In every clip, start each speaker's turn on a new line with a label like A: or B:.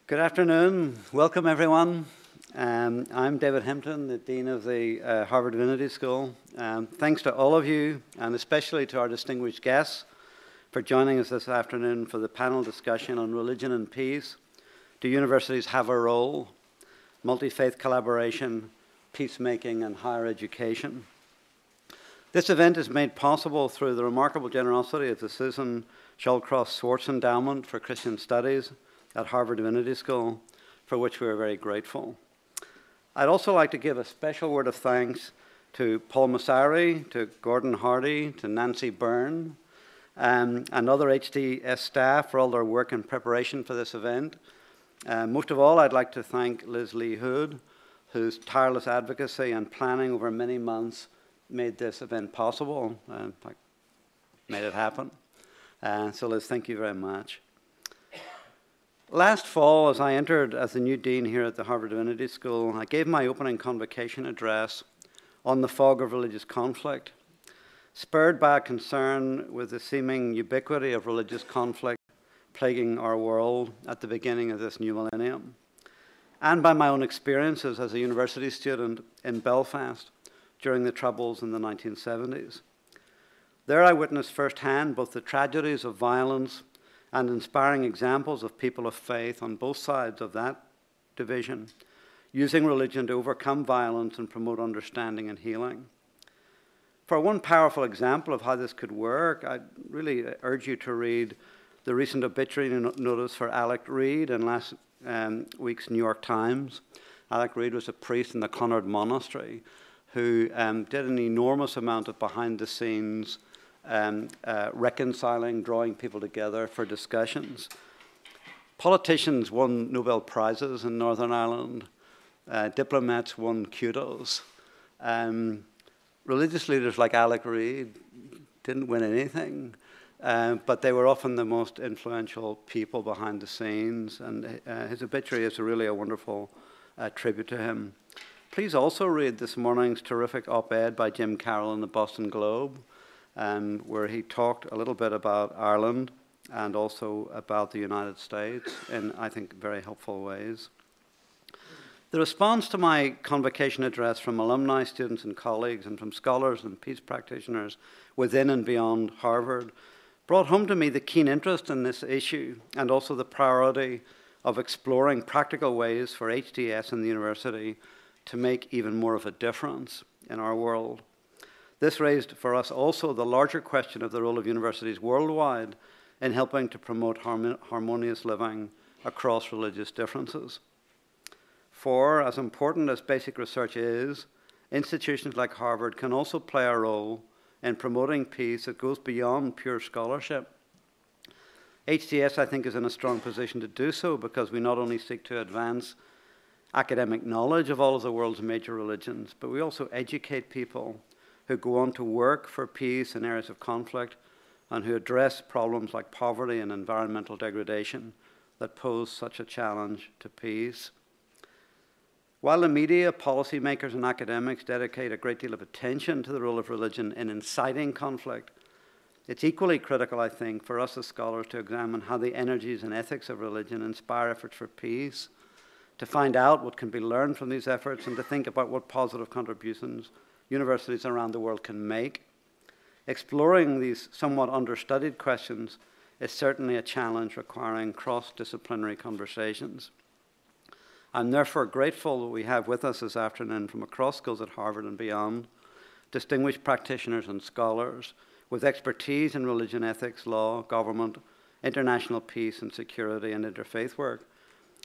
A: Good afternoon. Welcome, everyone. I'm David Hempton, the Dean of the Harvard Divinity School. Thanks to all of you, and especially to our distinguished guests, for joining us this afternoon for the panel discussion on religion and peace. Do universities have a role? Multi-faith collaboration, peacemaking, and higher education. This event is made possible through the remarkable generosity of the Susan Shallcross Swartz Endowment for Christian Studies at Harvard Divinity School, for which we are very grateful. I'd also like to give a special word of thanks to Paul Massari, to Gordon Hardy, to Nancy Byrne, and other HDS staff for all their work in preparation for this event. Most of all, I'd like to thank Liz Lee Hood, whose tireless advocacy and planning over many months made this event possible, made it happen. So Liz, thank you very much. Last fall, as I entered as the new dean here at the Harvard Divinity School, I gave my opening convocation address on the fog of religious conflict, spurred by a concern with the seeming ubiquity of religious conflict plaguing our world at the beginning of this new millennium, and by my own experiences as a university student in Belfast during the Troubles in the 1970s. There I witnessed firsthand both the tragedies of violence and inspiring examples of people of faith on both sides of that division, using religion to overcome violence and promote understanding and healing. For one powerful example of how this could work, I really urge you to read the recent obituary notice for Alec Reid in last week's New York Times. Alec Reid was a priest in the Clonard Monastery who did an enormous amount of behind-the-scenes reconciling, drawing people together for discussions. Politicians won Nobel Prizes in Northern Ireland. Diplomats won kudos. Religious leaders like Alec Reid didn't win anything, but they were often the most influential people behind the scenes, and his obituary is really a wonderful tribute to him. Please also read this morning's terrific op-ed by Jim Carroll in the Boston Globe, where he talked a little bit about Ireland and also about the United States in, I think, very helpful ways. The response to my convocation address from alumni, students, and colleagues, and from scholars and peace practitioners within and beyond Harvard brought home to me the keen interest in this issue and also the priority of exploring practical ways for HDS and the university to make even more of a difference in our world. This raised for us also the larger question of the role of universities worldwide in helping to promote harmonious living across religious differences. For, as important as basic research is, institutions like Harvard can also play a role in promoting peace that goes beyond pure scholarship. HDS, I think, is in a strong position to do so because we not only seek to advance academic knowledge of all of the world's major religions, but we also educate people who go on to work for peace in areas of conflict and who address problems like poverty and environmental degradation that pose such a challenge to peace. While the media, policymakers, and academics dedicate a great deal of attention to the role of religion in inciting conflict, it's equally critical, I think, for us as scholars to examine how the energies and ethics of religion inspire efforts for peace, to find out what can be learned from these efforts, and to think about what positive contributions universities around the world can make. Exploring these somewhat understudied questions is certainly a challenge requiring cross-disciplinary conversations. I'm therefore grateful that we have with us this afternoon from across schools at Harvard and beyond, distinguished practitioners and scholars with expertise in religion, ethics, law, government, international peace and security, and interfaith work,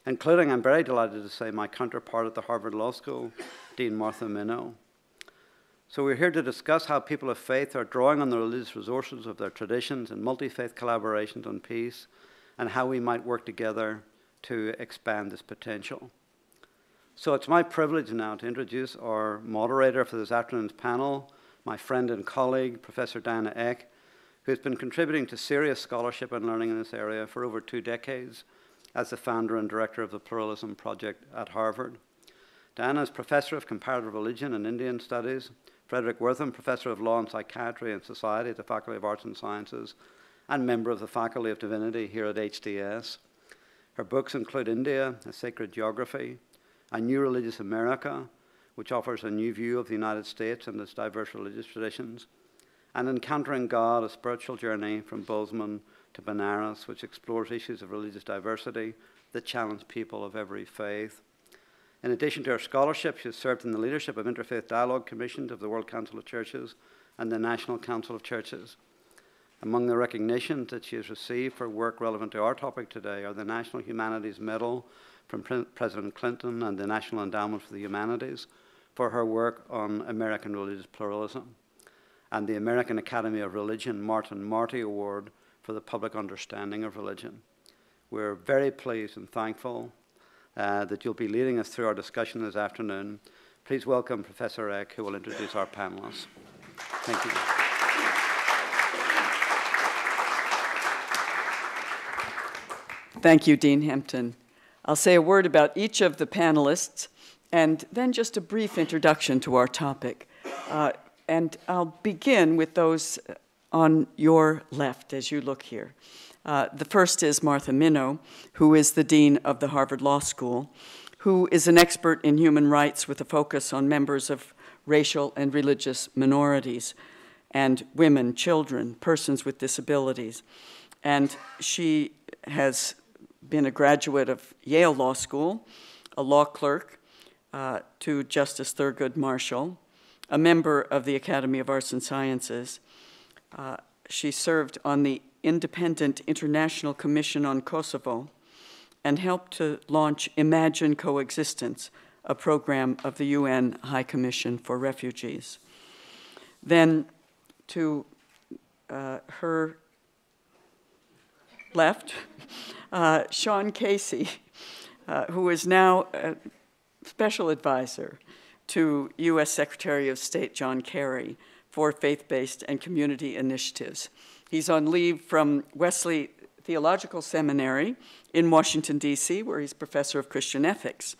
A: including, I'm very delighted to say, my counterpart at the Harvard Law School, Dean Martha Minow. So we're here to discuss how people of faith are drawing on the religious resources of their traditions and multi-faith collaborations on peace, and how we might work together to expand this potential. So it's my privilege now to introduce our moderator for this afternoon's panel, my friend and colleague, Professor Diana Eck, who has been contributing to serious scholarship and learning in this area for over 2 decades as the founder and director of the Pluralism Project at Harvard. Diana is Professor of Comparative Religion and Indian Studies, Frederick Wortham Professor of Law and Psychiatry and Society at the Faculty of Arts and Sciences, and member of the Faculty of Divinity here at HDS. Her books include India, A Sacred Geography, A New Religious America, which offers a new view of the United States and its diverse religious traditions, and Encountering God, A Spiritual Journey from Bozeman to Benares, which explores issues of religious diversity that challenge people of every faith. In addition to her scholarship, she has served in the leadership of Interfaith Dialogue Commissions of the World Council of Churches and the National Council of Churches. Among the recognitions that she has received for work relevant to our topic today are the National Humanities Medal from President Clinton and the National Endowment for the Humanities for her work on American religious pluralism, and the American Academy of Religion Martin Marty Award for the public understanding of religion. We're very pleased and thankful that you'll be leading us through our discussion this afternoon. Please welcome Professor Eck, who will introduce our panelists. Thank you.
B: Thank you, Dean Hampton. I'll say a word about each of the panelists and then just a brief introduction to our topic. And I'll begin with those on your left as you look here. The first is Martha Minow, who is the Dean of the Harvard Law School, who is an expert in human rights with a focus on members of racial and religious minorities and women, children, persons with disabilities. And she has been a graduate of Yale Law School, a law clerk to Justice Thurgood Marshall, a member of the Academy of Arts and Sciences. She served on the Independent International Commission on Kosovo and helped to launch Imagine Coexistence, a program of the UN High Commission for Refugees. Then to her left, Shaun Casey, who is now a special advisor to U.S. Secretary of State John Kerry for faith-based and community initiatives. He's on leave from Wesley Theological Seminary in Washington, D.C., where he's professor of Christian ethics.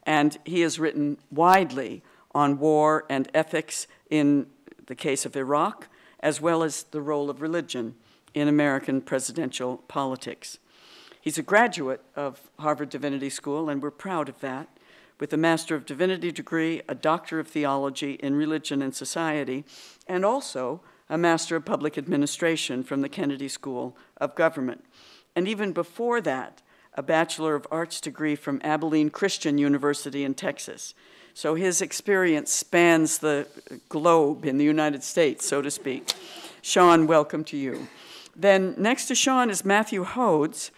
B: And he has written widely on war and ethics in the case of Iraq, as well as the role of religion in American presidential politics. He's a graduate of Harvard Divinity School, and we're proud of that, with a Master of Divinity degree, a Doctor of Theology in Religion and Society, and also a Master of Public Administration from the Kennedy School of Government. And even before that, a Bachelor of Arts degree from Abilene Christian University in Texas. So his experience spans the globe in the United States, so to speak. Shaun, welcome to you. Then next to Shaun is Matthew Hodes,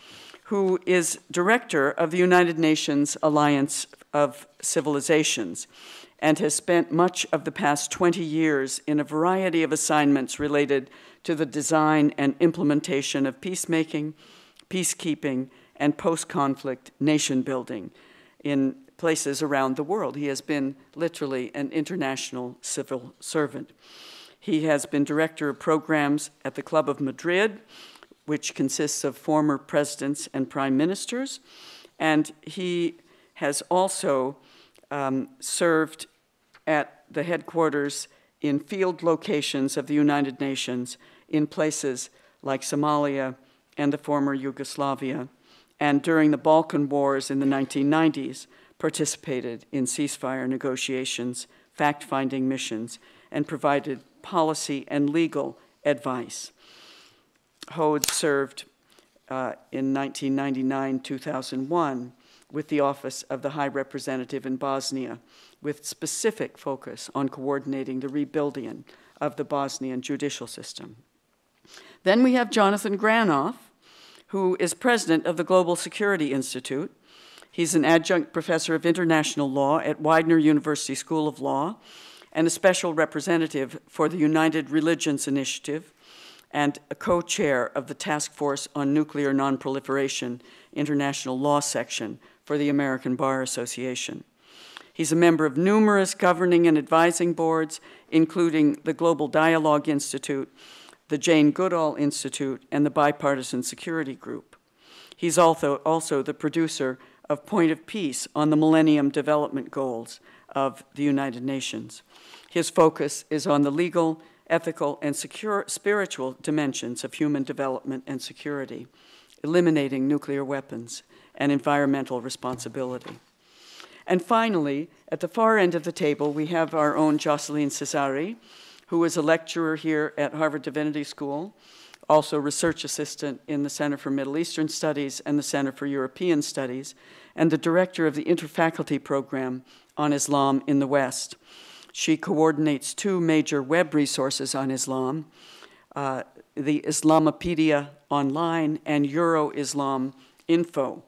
B: who is director of the United Nations Alliance of Civilizations and has spent much of the past 20 years in a variety of assignments related to the design and implementation of peacemaking, peacekeeping, and post-conflict nation building in places around the world. He has been literally an international civil servant. He has been director of programs at the Club of Madrid, which consists of former presidents and prime ministers, and he has also served at the headquarters in field locations of the United Nations in places like Somalia and the former Yugoslavia, and during the Balkan Wars in the 1990s, participated in ceasefire negotiations, fact-finding missions, and provided policy and legal advice. Hodes served in 1999-2001 with the Office of the High Representative in Bosnia, with specific focus on coordinating the rebuilding of the Bosnian judicial system. Then we have Jonathan Granoff, who is president of the Global Security Institute. He's an adjunct professor of international law at Widener University School of Law and a special representative for the United Religions Initiative and a co-chair of the Task Force on Nuclear Nonproliferation International Law Section for the American Bar Association. He's a member of numerous governing and advising boards, including the Global Dialogue Institute, the Jane Goodall Institute, and the Bipartisan Security Group. He's also the producer of Point of Peace on the Millennium Development Goals of the United Nations. His focus is on the legal, ethical, and spiritual dimensions of human development and security eliminating nuclear weapons, and environmental responsibility. And finally, at the far end of the table, we have our own Jocelyne Cesari, who is a lecturer here at Harvard Divinity School, also research assistant in the Center for Middle Eastern Studies and the Center for European Studies, and the director of the Interfaculty Program on Islam in the West. She coordinates two major web resources on Islam, the Islamopedia Online and Euro-Islam Info.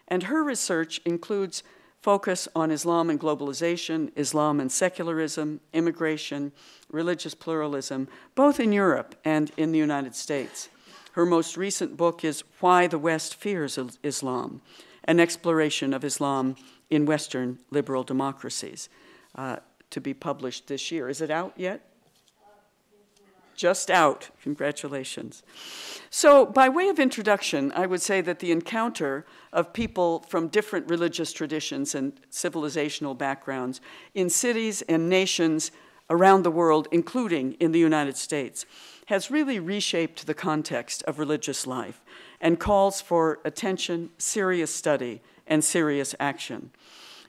B: And her research includes focus on Islam and globalization, Islam and secularism, immigration, religious pluralism, both in Europe and in the United States. Her most recent book is Why the West Fears Islam, an exploration of Islam in Western liberal democracies, to be published this year. Is it out yet? Just out. Congratulations. So by way of introduction, I would say that the encounter of people from different religious traditions and civilizational backgrounds in cities and nations around the world, including in the United States, has really reshaped the context of religious life and calls for attention, serious study, and serious action.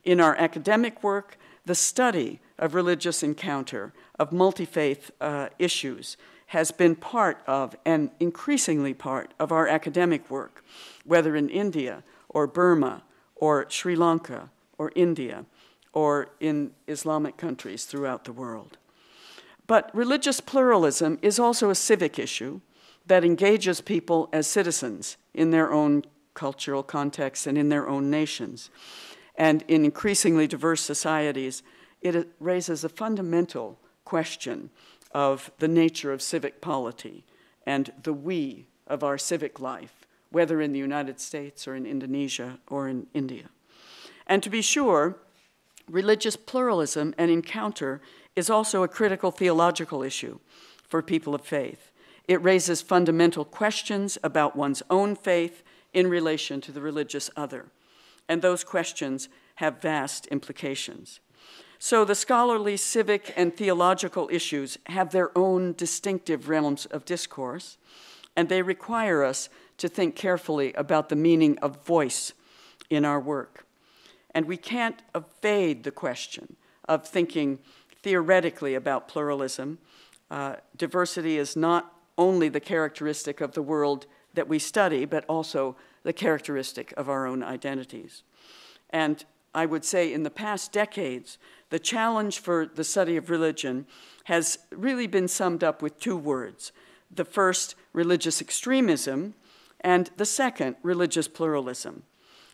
B: In our academic work, the study of religious encounter, of multi-faith issues, has been part of, and increasingly part of, our academic work, whether in India or Burma or Sri Lanka or India or in Islamic countries throughout the world. But religious pluralism is also a civic issue that engages people as citizens in their own cultural contexts and in their own nations. And in increasingly diverse societies, it raises a fundamental question of the nature of civic polity and the we of our civic life, whether in the United States or in Indonesia or in India. And to be sure, religious pluralism and encounter is also a critical theological issue for people of faith. It raises fundamental questions about one's own faith in relation to the religious other. And those questions have vast implications. So the scholarly, civic, and theological issues have their own distinctive realms of discourse, and they require us to think carefully about the meaning of voice in our work. And we can't evade the question of thinking theoretically about pluralism. Diversity is not only the characteristic of the world that we study, but also the characteristic of our own identities. And I would say in the past decades, the challenge for the study of religion has really been summed up with two words. The first, religious extremism, and the second, religious pluralism.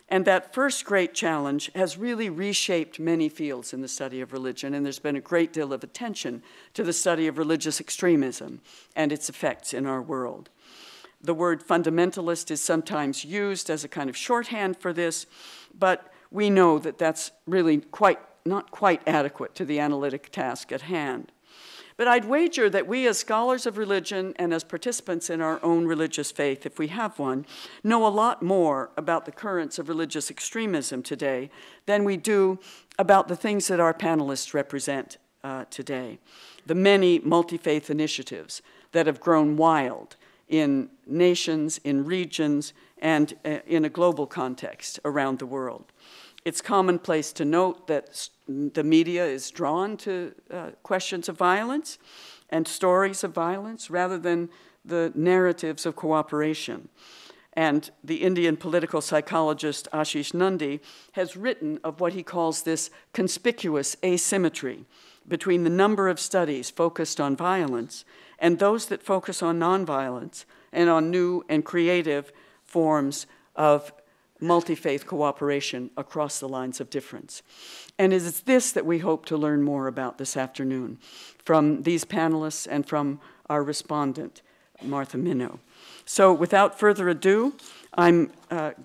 B: And that first great challenge has really reshaped many fields in the study of religion, and there's been a great deal of attention to the study of religious extremism and its effects in our world. The word fundamentalist is sometimes used as a kind of shorthand for this, but we know that that's really not quite adequate to the analytic task at hand. But I'd wager that we as scholars of religion and as participants in our own religious faith, if we have one, know a lot more about the currents of religious extremism today than we do about the things that our panelists represent today. The many multi-faith initiatives that have grown wild in nations, in regions, and in a global context around the world. It's commonplace to note that the media is drawn to questions of violence and stories of violence rather than the narratives of cooperation. And the Indian political psychologist Ashish Nandy has written of what he calls this conspicuous asymmetry between the number of studies focused on violence and those that focus on nonviolence and on new and creative forms of multi-faith cooperation across the lines of difference. And it is this that we hope to learn more about this afternoon from these panelists and from our respondent, Martha Minow. So without further ado, I'm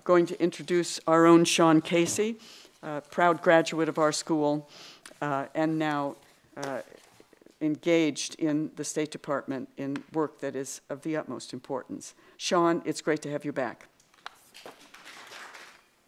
B: going to introduce our own Shaun Casey, a proud graduate of our school, and now engaged in the State Department in work that is of the utmost importance. Shaun, it's great to have you back.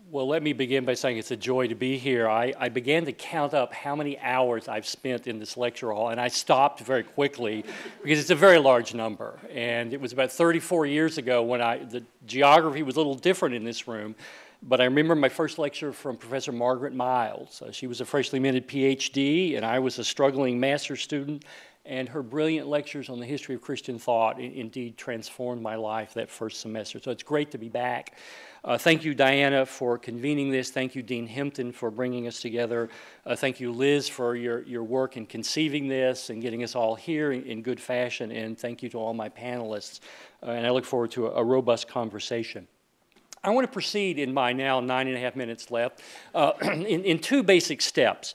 C: Well, let me begin by saying it's a joy to be here. I began to count up how many hours I've spent in this lecture hall, and I stopped very quickly because it's a very large number. And it was about 34 years ago when the geography was a little different in this room. But I remember my first lecture from Professor Margaret Miles. She was a freshly minted PhD, and I was a struggling master's student. And her brilliant lectures on the history of Christian thought indeed transformed my life that first semester. So it's great to be back. Thank you, Diana, for convening this. Thank you, Dean Hempton, for bringing us together. Thank you, Liz, for your work in conceiving this and getting us all here in good fashion. And thank you to all my panelists. And I look forward to a robust conversation. I want to proceed in my now 9.5 minutes left in two basic steps.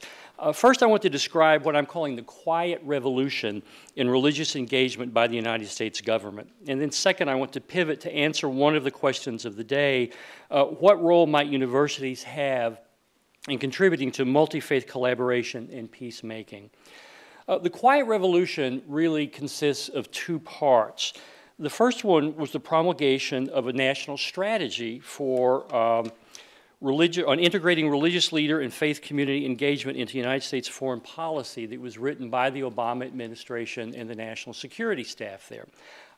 C: First, I want to describe what I'm calling the quiet revolution in religious engagement by the United States government. And then second, I want to pivot to answer one of the questions of the day. What role might universities have in contributing to multi-faith collaboration and peacemaking? The quiet revolution really consists of two parts. The first one was the promulgation of a national strategy for on integrating religious leader and faith community engagement into United States foreign policy that was written by the Obama administration and the national security staff there.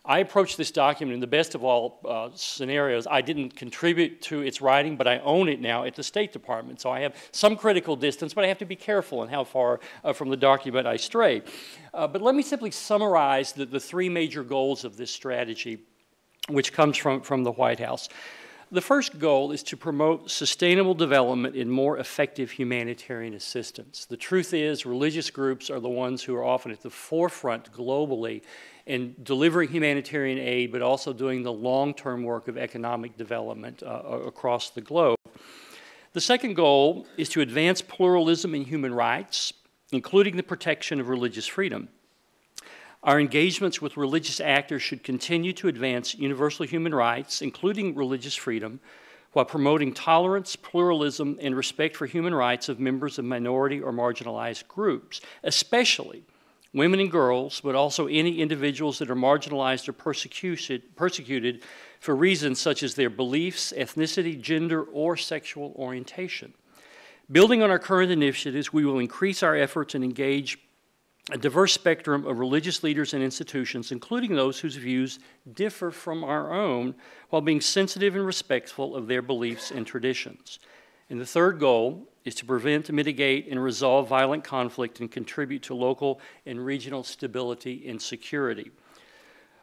C: I approached this document in the best of all scenarios. I didn't contribute to its writing, but I own it now at the State Department. So I have some critical distance, but I have to be careful in how far from the document I stray. But let me simply summarize the three major goals of this strategy, which comes from the White House. The first goal is to promote sustainable development in more effective humanitarian assistance. The truth is, religious groups are the ones who are often at the forefront globally in delivering humanitarian aid, but also doing the long-term work of economic development across the globe. The second goal is to advance pluralism and human rights, including the protection of religious freedom. Our engagements with religious actors should continue to advance universal human rights, including religious freedom, while promoting tolerance, pluralism, and respect for human rights of members of minority or marginalized groups, especially women and girls, but also any individuals that are marginalized or persecuted for reasons such as their beliefs, ethnicity, gender, or sexual orientation. Building on our current initiatives, we will increase our efforts and engage a diverse spectrum of religious leaders and institutions, including those whose views differ from our own, while being sensitive and respectful of their beliefs and traditions. And the third goal is to prevent, mitigate, and resolve violent conflict and contribute to local and regional stability and security.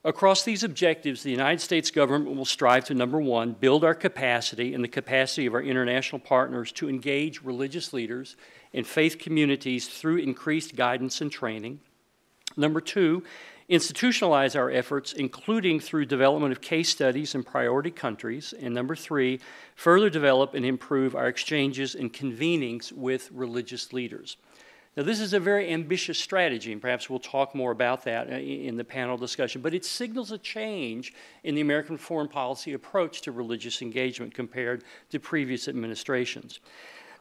C: Across these objectives, the United States government will strive to, number one, build our capacity and the capacity of our international partners to engage religious leaders and faith communities through increased guidance and training. Number two, institutionalize our efforts, including through development of case studies in priority countries. And number three, further develop and improve our exchanges and convenings with religious leaders. Now, this is a very ambitious strategy, and perhaps we'll talk more about that in the panel discussion, but it signals a change in the American foreign policy approach to religious engagement compared to previous administrations.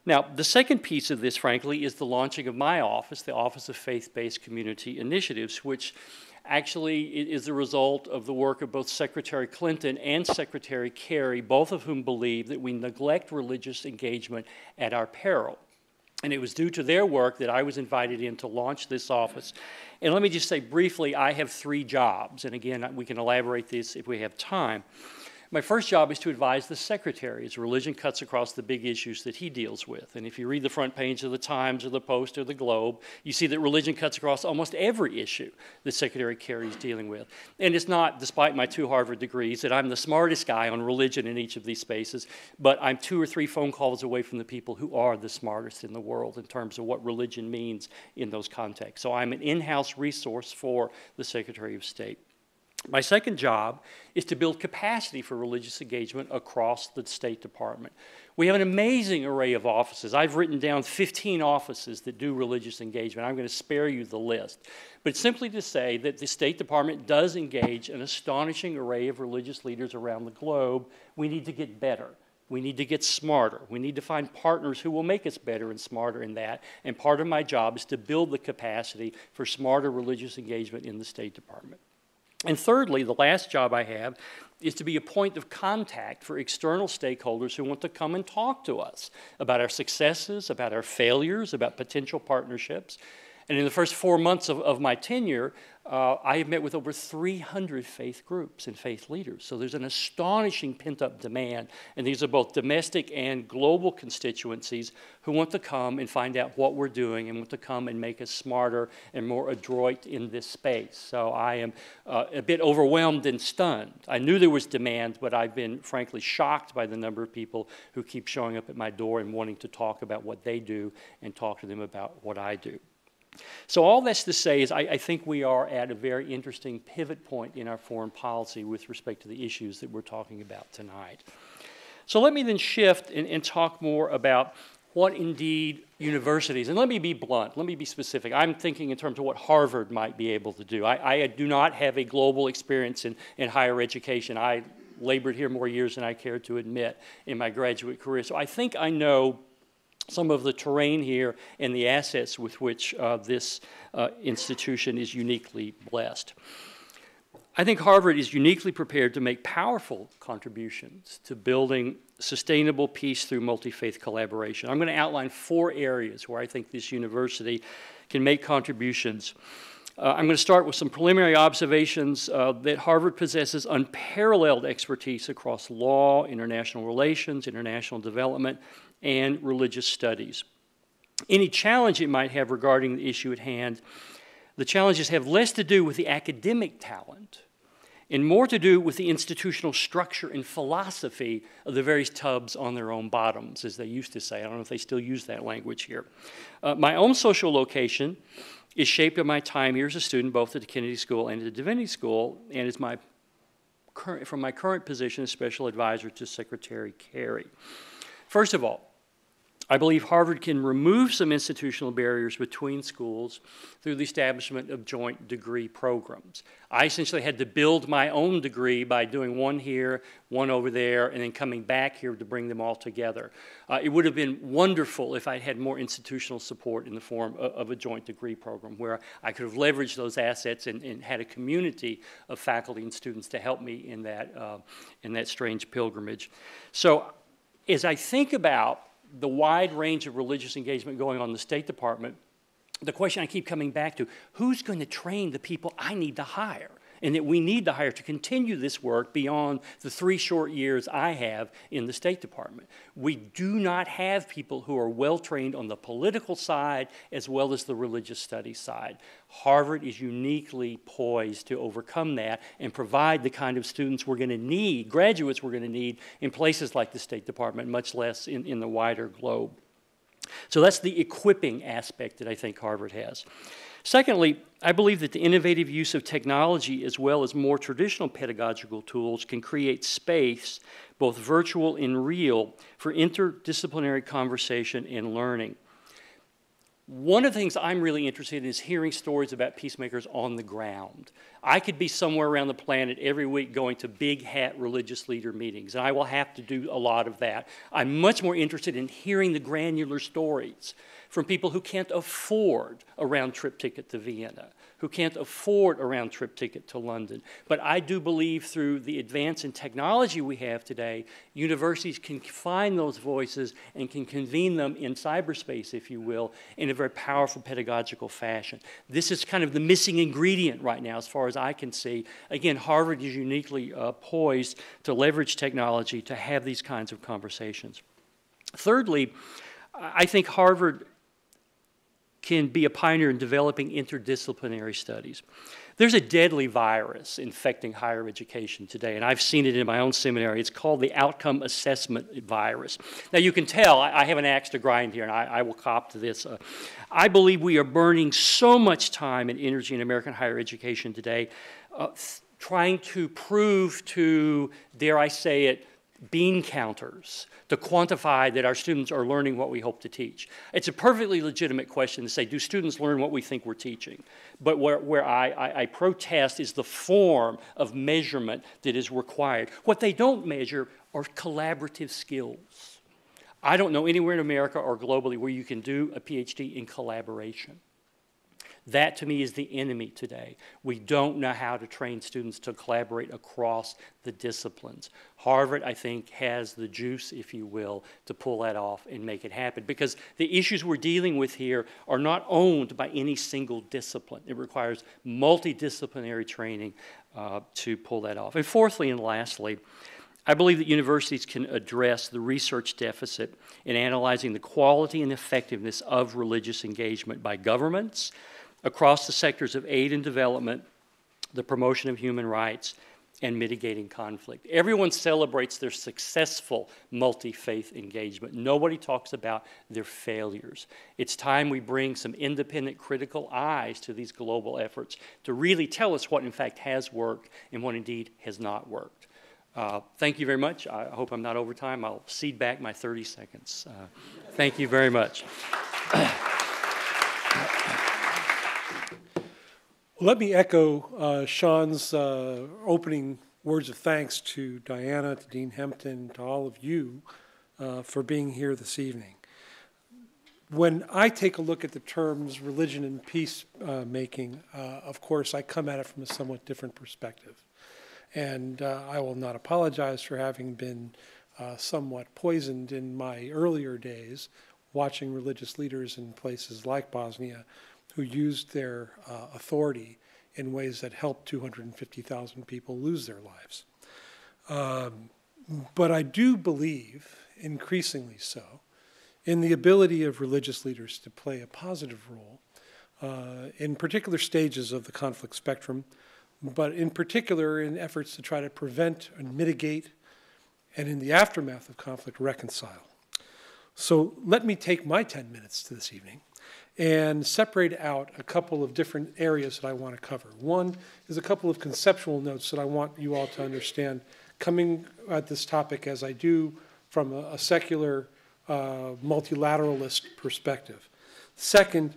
C: Now, the second piece of this, frankly, is the launching of my office, the Office of Faith-Based Community Initiatives, which actually is the result of the work of both Secretary Clinton and Secretary Kerry, both of whom believe that we neglect religious engagement at our peril. And it was due to their work that I was invited in to launch this office. And let me just say briefly, I have three jobs. And again, we can elaborate this if we have time. My first job is to advise the Secretary as religion cuts across the big issues that he deals with. And if you read the front page of the Times or the Post or the Globe, you see that religion cuts across almost every issue that Secretary Kerry is dealing with. And it's not, despite my 2 Harvard degrees, that I'm the smartest guy on religion in each of these spaces, but I'm 2 or 3 phone calls away from the people who are the smartest in the world in terms of what religion means in those contexts. So I'm an in-house resource for the Secretary of State. My second job is to build capacity for religious engagement across the State Department. We have an amazing array of offices. I've written down 15 offices that do religious engagement. I'm going to spare you the list. But simply to say that the State Department does engage an astonishing array of religious leaders around the globe. We need to get better. We need to get smarter. We need to find partners who will make us better and smarter in that. And part of my job is to build the capacity for smarter religious engagement in the State Department. And thirdly, the last job I have is to be a point of contact for external stakeholders who want to come and talk to us about our successes, about our failures, about potential partnerships. And in the first 4 months of my tenure, I have met with over 300 faith groups and faith leaders. So there's an astonishing pent-up demand. And these are both domestic and global constituencies who want to come and find out what we're doing and want to come and make us smarter and more adroit in this space. So I am a bit overwhelmed and stunned. I knew there was demand, but I've been, frankly, shocked by the number of people who keep showing up at my door and wanting to talk about what they do and talk to them about what I do. So all that's to say is I think we are at a very interesting pivot point in our foreign policy with respect to the issues that we're talking about tonight. So let me then shift and talk more about what indeed universities, and let me be blunt, let me be specific. I'm thinking in terms of what Harvard might be able to do. I do not have a global experience in higher education. I labored here more years than I care to admit in my graduate career. So I think I know some of the terrain here and the assets with which this institution is uniquely blessed. I think Harvard is uniquely prepared to make powerful contributions to building sustainable peace through multi-faith collaboration. I'm going to outline 4 areas where I think this university can make contributions. I'm going to start with some preliminary observations that Harvard possesses unparalleled expertise across law, international relations, international development, and religious studies. Any challenge it might have regarding the issue at hand, the challenges have less to do with the academic talent and more to do with the institutional structure and philosophy of the various tubs on their own bottoms, as they used to say. I don't know if they still use that language here. My own social location is shaped by my time here as a student, both at the Kennedy School and at the Divinity School, and is from my current position as special advisor to Secretary Kerry. First of all, I believe Harvard can remove some institutional barriers between schools through the establishment of joint degree programs. I essentially had to build my own degree by doing one here, one over there, and then coming back here to bring them all together. It would have been wonderful if I had more institutional support in the form of a joint degree program where I could have leveraged those assets and had a community of faculty and students to help me in that strange pilgrimage. So as I think about the wide range of religious engagement going on in the State Department, the question I keep coming back to, who's going to train the people I need to hire and that we need to hire to continue this work beyond the 3 short years I have in the State Department? We do not have people who are well-trained on the political side as well as the religious studies side. Harvard is uniquely poised to overcome that and provide the kind of students we're going to need, graduates we're going to need in places like the State Department, much less in the wider globe. So that's the equipping aspect that I think Harvard has. Secondly, I believe that the innovative use of technology as well as more traditional pedagogical tools can create space, both virtual and real, for interdisciplinary conversation and learning. One of the things I'm really interested in is hearing stories about peacemakers on the ground. I could be somewhere around the planet every week going to big hat religious leader meetings, and I will have to do a lot of that. I'm much more interested in hearing the granular stories from people who can't afford a round-trip ticket to Vienna, who can't afford a round-trip ticket to London. But I do believe through the advance in technology we have today, universities can find those voices and can convene them in cyberspace, if you will, in a very powerful pedagogical fashion. This is kind of the missing ingredient right now, as far as I can see. Again, Harvard is uniquely poised to leverage technology to have these kinds of conversations. Thirdly, I think Harvard can be a pioneer in developing interdisciplinary studies. There's a deadly virus infecting higher education today, and I've seen it in my own seminary. It's called the outcome assessment virus. Now, you can tell I have an axe to grind here, and I will cop to this. I believe we are burning so much time and energy in American higher education today trying to prove to, dare I say it, bean counters to quantify that our students are learning what we hope to teach. It's a perfectly legitimate question to say, do students learn what we think we're teaching? But where I protest is the form of measurement that is required. What they don't measure are collaborative skills. I don't know anywhere in America or globally where you can do a PhD in collaboration. That, to me, is the enemy today. We don't know how to train students to collaborate across the disciplines. Harvard, I think, has the juice, if you will, to pull that off and make it happen, because the issues we're dealing with here are not owned by any single discipline. It requires multidisciplinary training to pull that off. And fourthly and lastly, I believe that universities can address the research deficit in analyzing the quality and effectiveness of religious engagement by governments across the sectors of aid and development, the promotion of human rights, and mitigating conflict. Everyone celebrates their successful multi-faith engagement. Nobody talks about their failures. It's time we bring some independent critical eyes to these global efforts to really tell us what in fact has worked and what indeed has not worked. Thank you very much. I hope I'm not over time. I'll cede back my 30 seconds. Thank you very much.
D: Let me echo Shaun's opening words of thanks to Diana, to Dean Hempton, to all of you for being here this evening. When I take a look at the terms religion and peacemaking, of course, I come at it from a somewhat different perspective. And I will not apologize for having been somewhat poisoned in my earlier days watching religious leaders in places like Bosnia who used their authority in ways that helped 250,000 people lose their lives. But I do believe, increasingly so, in the ability of religious leaders to play a positive role in particular stages of the conflict spectrum, but in particular in efforts to try to prevent and mitigate, and in the aftermath of conflict, reconcile. So let me take my 10 minutes to this evening and separate out a couple of different areas that I want to cover. One is a couple of conceptual notes that I want you all to understand, coming at this topic as I do from a secular multilateralist perspective. Second,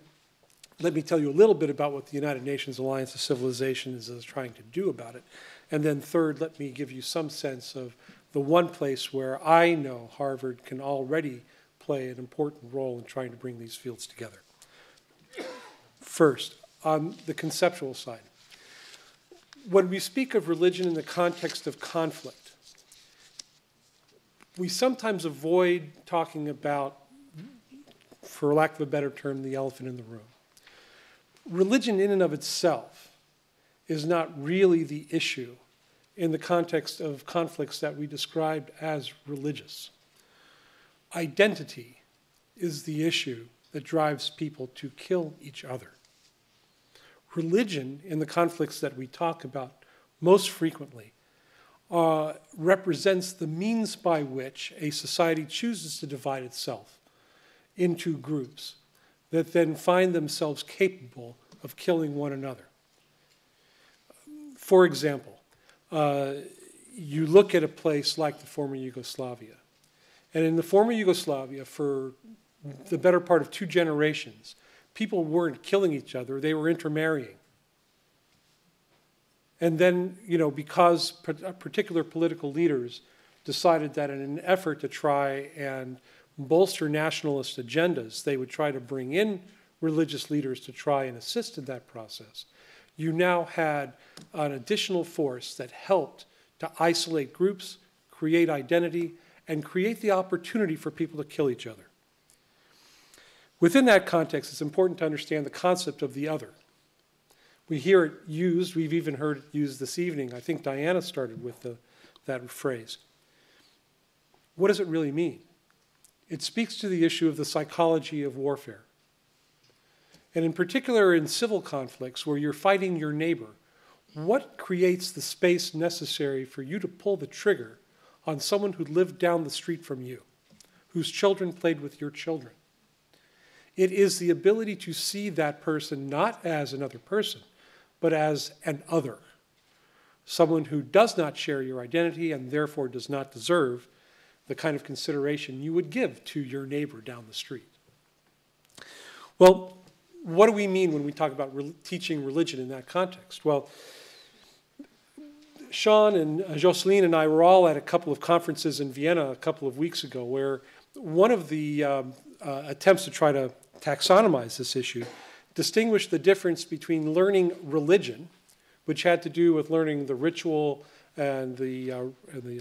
D: let me tell you a little bit about what the United Nations Alliance of Civilizations is trying to do about it. And then third, let me give you some sense of the one place where I know Harvard can already play an important role in trying to bring these fields together. First, on the conceptual side, when we speak of religion in the context of conflict, we sometimes avoid talking about, for lack of a better term, the elephant in the room. Religion in and of itself is not really the issue in the context of conflicts that we described as religious. Identity is the issue that drives people to kill each other. Religion, in the conflicts that we talk about most frequently, represents the means by which a society chooses to divide itself into groups that then find themselves capable of killing one another. For example, you look at a place like the former Yugoslavia, and in the former Yugoslavia, for the better part of 2 generations, people weren't killing each other, they were intermarrying. And then, because particular political leaders decided that in an effort to try and bolster nationalist agendas, they would try to bring in religious leaders to try and assist in that process, you now had an additional force that helped to isolate groups, create identity, and create the opportunity for people to kill each other. Within that context, it's important to understand the concept of the other. We hear it used, we've even heard it used this evening. I think Diana started with that phrase. What does it really mean? It speaks to the issue of the psychology of warfare. And in particular in civil conflicts where you're fighting your neighbor, what creates the space necessary for you to pull the trigger on someone who lived down the street from you, whose children played with your children? It is the ability to see that person not as another person, but as an other, someone who does not share your identity and therefore does not deserve the kind of consideration you would give to your neighbor down the street. Well, what do we mean when we talk about teaching religion in that context? Well, Shaun and Jocelyne and I were all at a couple of conferences in Vienna a couple of weeks ago where one of the attempts to try to taxonomize this issue distinguished the difference between learning religion, which had to do with learning the ritual and the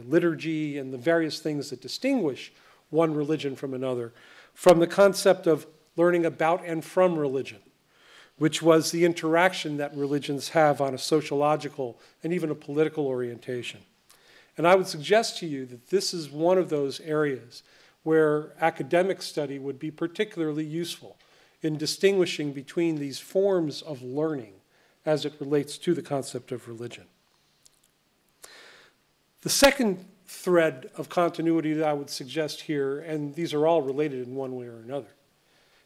D: liturgy and the various things that distinguish one religion from another, from the concept of learning about and from religion, which was the interaction that religions have on a sociological and even a political orientation. And I would suggest to you that this is one of those areas where academic study would be particularly useful in distinguishing between these forms of learning as it relates to the concept of religion. The second thread of continuity that I would suggest here, and these are all related in one way or another,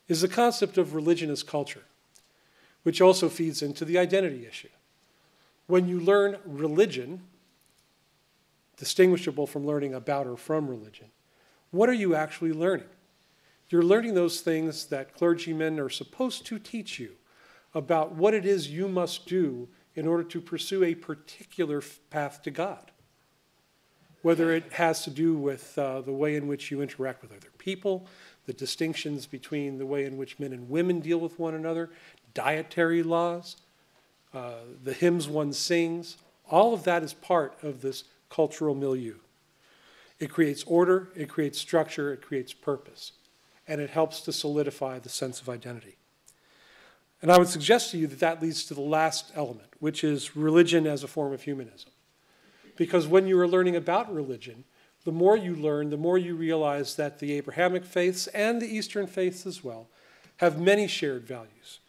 D: is the concept of religion as culture, which also feeds into the identity issue. When you learn religion, distinguishable from learning about or from religion, what are you actually learning? You're learning those things that clergymen are supposed to teach you about what it is you must do in order to pursue a particular path to God. Whether it has to do with the way in which you interact with other people, the distinctions between the way in which men and women deal with one another, dietary laws, the hymns one sings, all of that is part of this cultural milieu. It creates order, it creates structure, it creates purpose, and it helps to solidify the sense of identity. And I would suggest to you that that leads to the last element, which is religion as a form of humanism. Because when you are learning about religion, the more you learn, the more you realize that the Abrahamic faiths and the Eastern faiths as well have many shared values.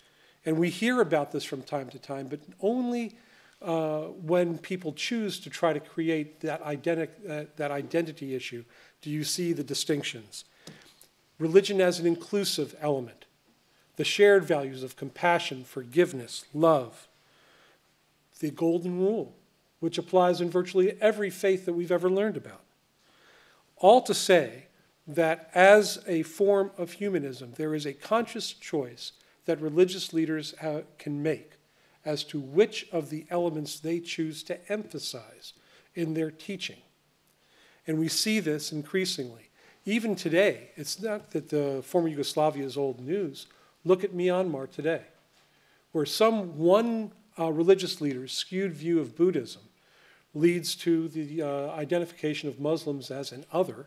D: And we hear about this from time to time, but only when people choose to try to create that identity issue do you see the distinctions. Religion as an inclusive element, the shared values of compassion, forgiveness, love, the golden rule, which applies in virtually every faith that we've ever learned about. All to say that as a form of humanism, there is a conscious choice that religious leaders can make as to which of the elements they choose to emphasize in their teaching. And we see this increasingly. Even today, it's not that the former Yugoslavia is old news. Look at Myanmar today, where one religious leader's skewed view of Buddhism leads to the identification of Muslims as an other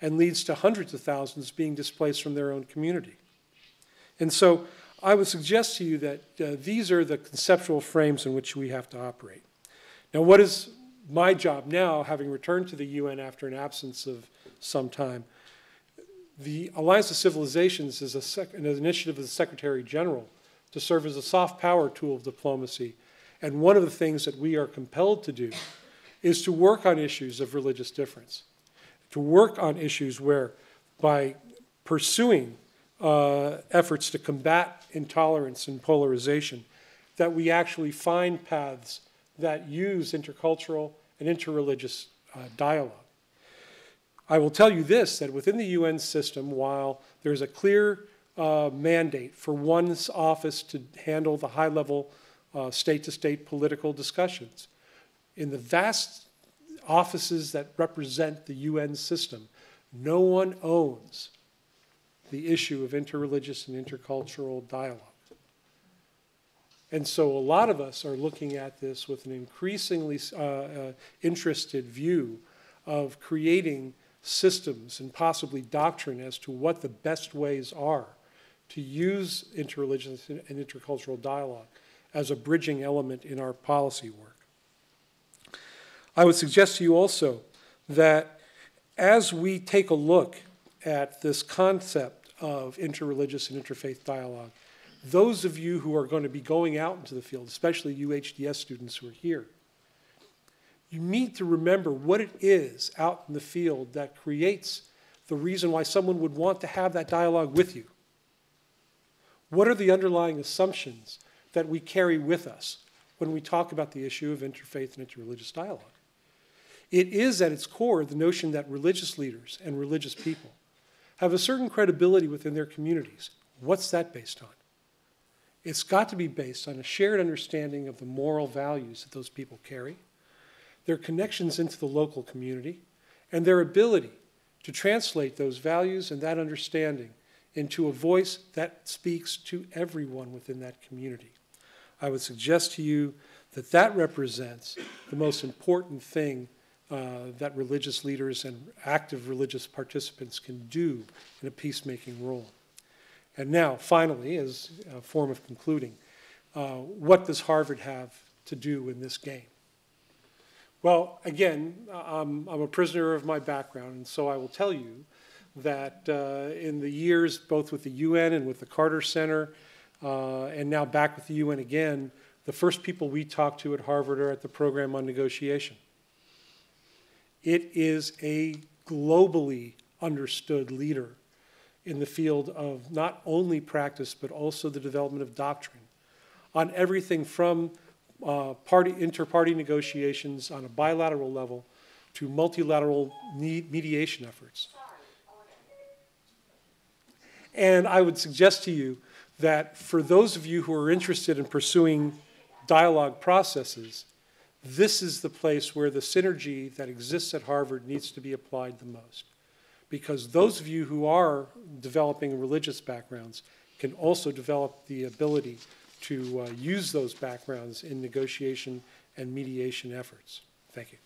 D: and leads to hundreds of thousands being displaced from their own community. And so I would suggest to you that these are the conceptual frames in which we have to operate. Now, what is my job now, having returned to the UN after an absence of some time? The Alliance of Civilizations is an initiative of the Secretary General to serve as a soft power tool of diplomacy. And one of the things that we are compelled to do is to work on issues of religious difference, to work on issues where, by pursuing efforts to combat intolerance and polarization, that we actually find paths that use intercultural and interreligious dialogue. I will tell you this, that within the UN system, while there's a clear mandate for one's office to handle the high-level state-to-state political discussions, in the vast offices that represent the UN system, no one owns the issue of interreligious and intercultural dialogue. And so a lot of us are looking at this with an increasingly interested view of creating systems and possibly doctrine as to what the best ways are to use interreligious and intercultural dialogue as a bridging element in our policy work. I would suggest to you also that as we take a look at this concept of interreligious and interfaith dialogue, those of you who are going to be going out into the field, especially you HDS students who are here, you need to remember what it is out in the field that creates the reason why someone would want to have that dialogue with you. What are the underlying assumptions that we carry with us when we talk about the issue of interfaith and interreligious dialogue? It is at its core the notion that religious leaders and religious people have a certain credibility within their communities. What's that based on? It's got to be based on a shared understanding of the moral values that those people carry, their connections into the local community, and their ability to translate those values and that understanding into a voice that speaks to everyone within that community. I would suggest to you that that represents the most important thing that religious leaders and active religious participants can do in a peacemaking role. And now, finally, as a form of concluding, what does Harvard have to do in this game? Well, again, I'm a prisoner of my background, and so I will tell you that in the years, both with the UN and with the Carter Center, and now back with the UN again, the first people we talk to at Harvard are at the Program on Negotiation. It is a globally understood leader in the field of not only practice, but also the development of doctrine on everything from inter-party negotiations on a bilateral level to multilateral mediation efforts. And I would suggest to you that for those of you who are interested in pursuing dialogue processes, this is the place where the synergy that exists at Harvard needs to be applied the most. Because those of you who are developing religious backgrounds can also develop the ability to use those backgrounds in negotiation and mediation efforts. Thank you.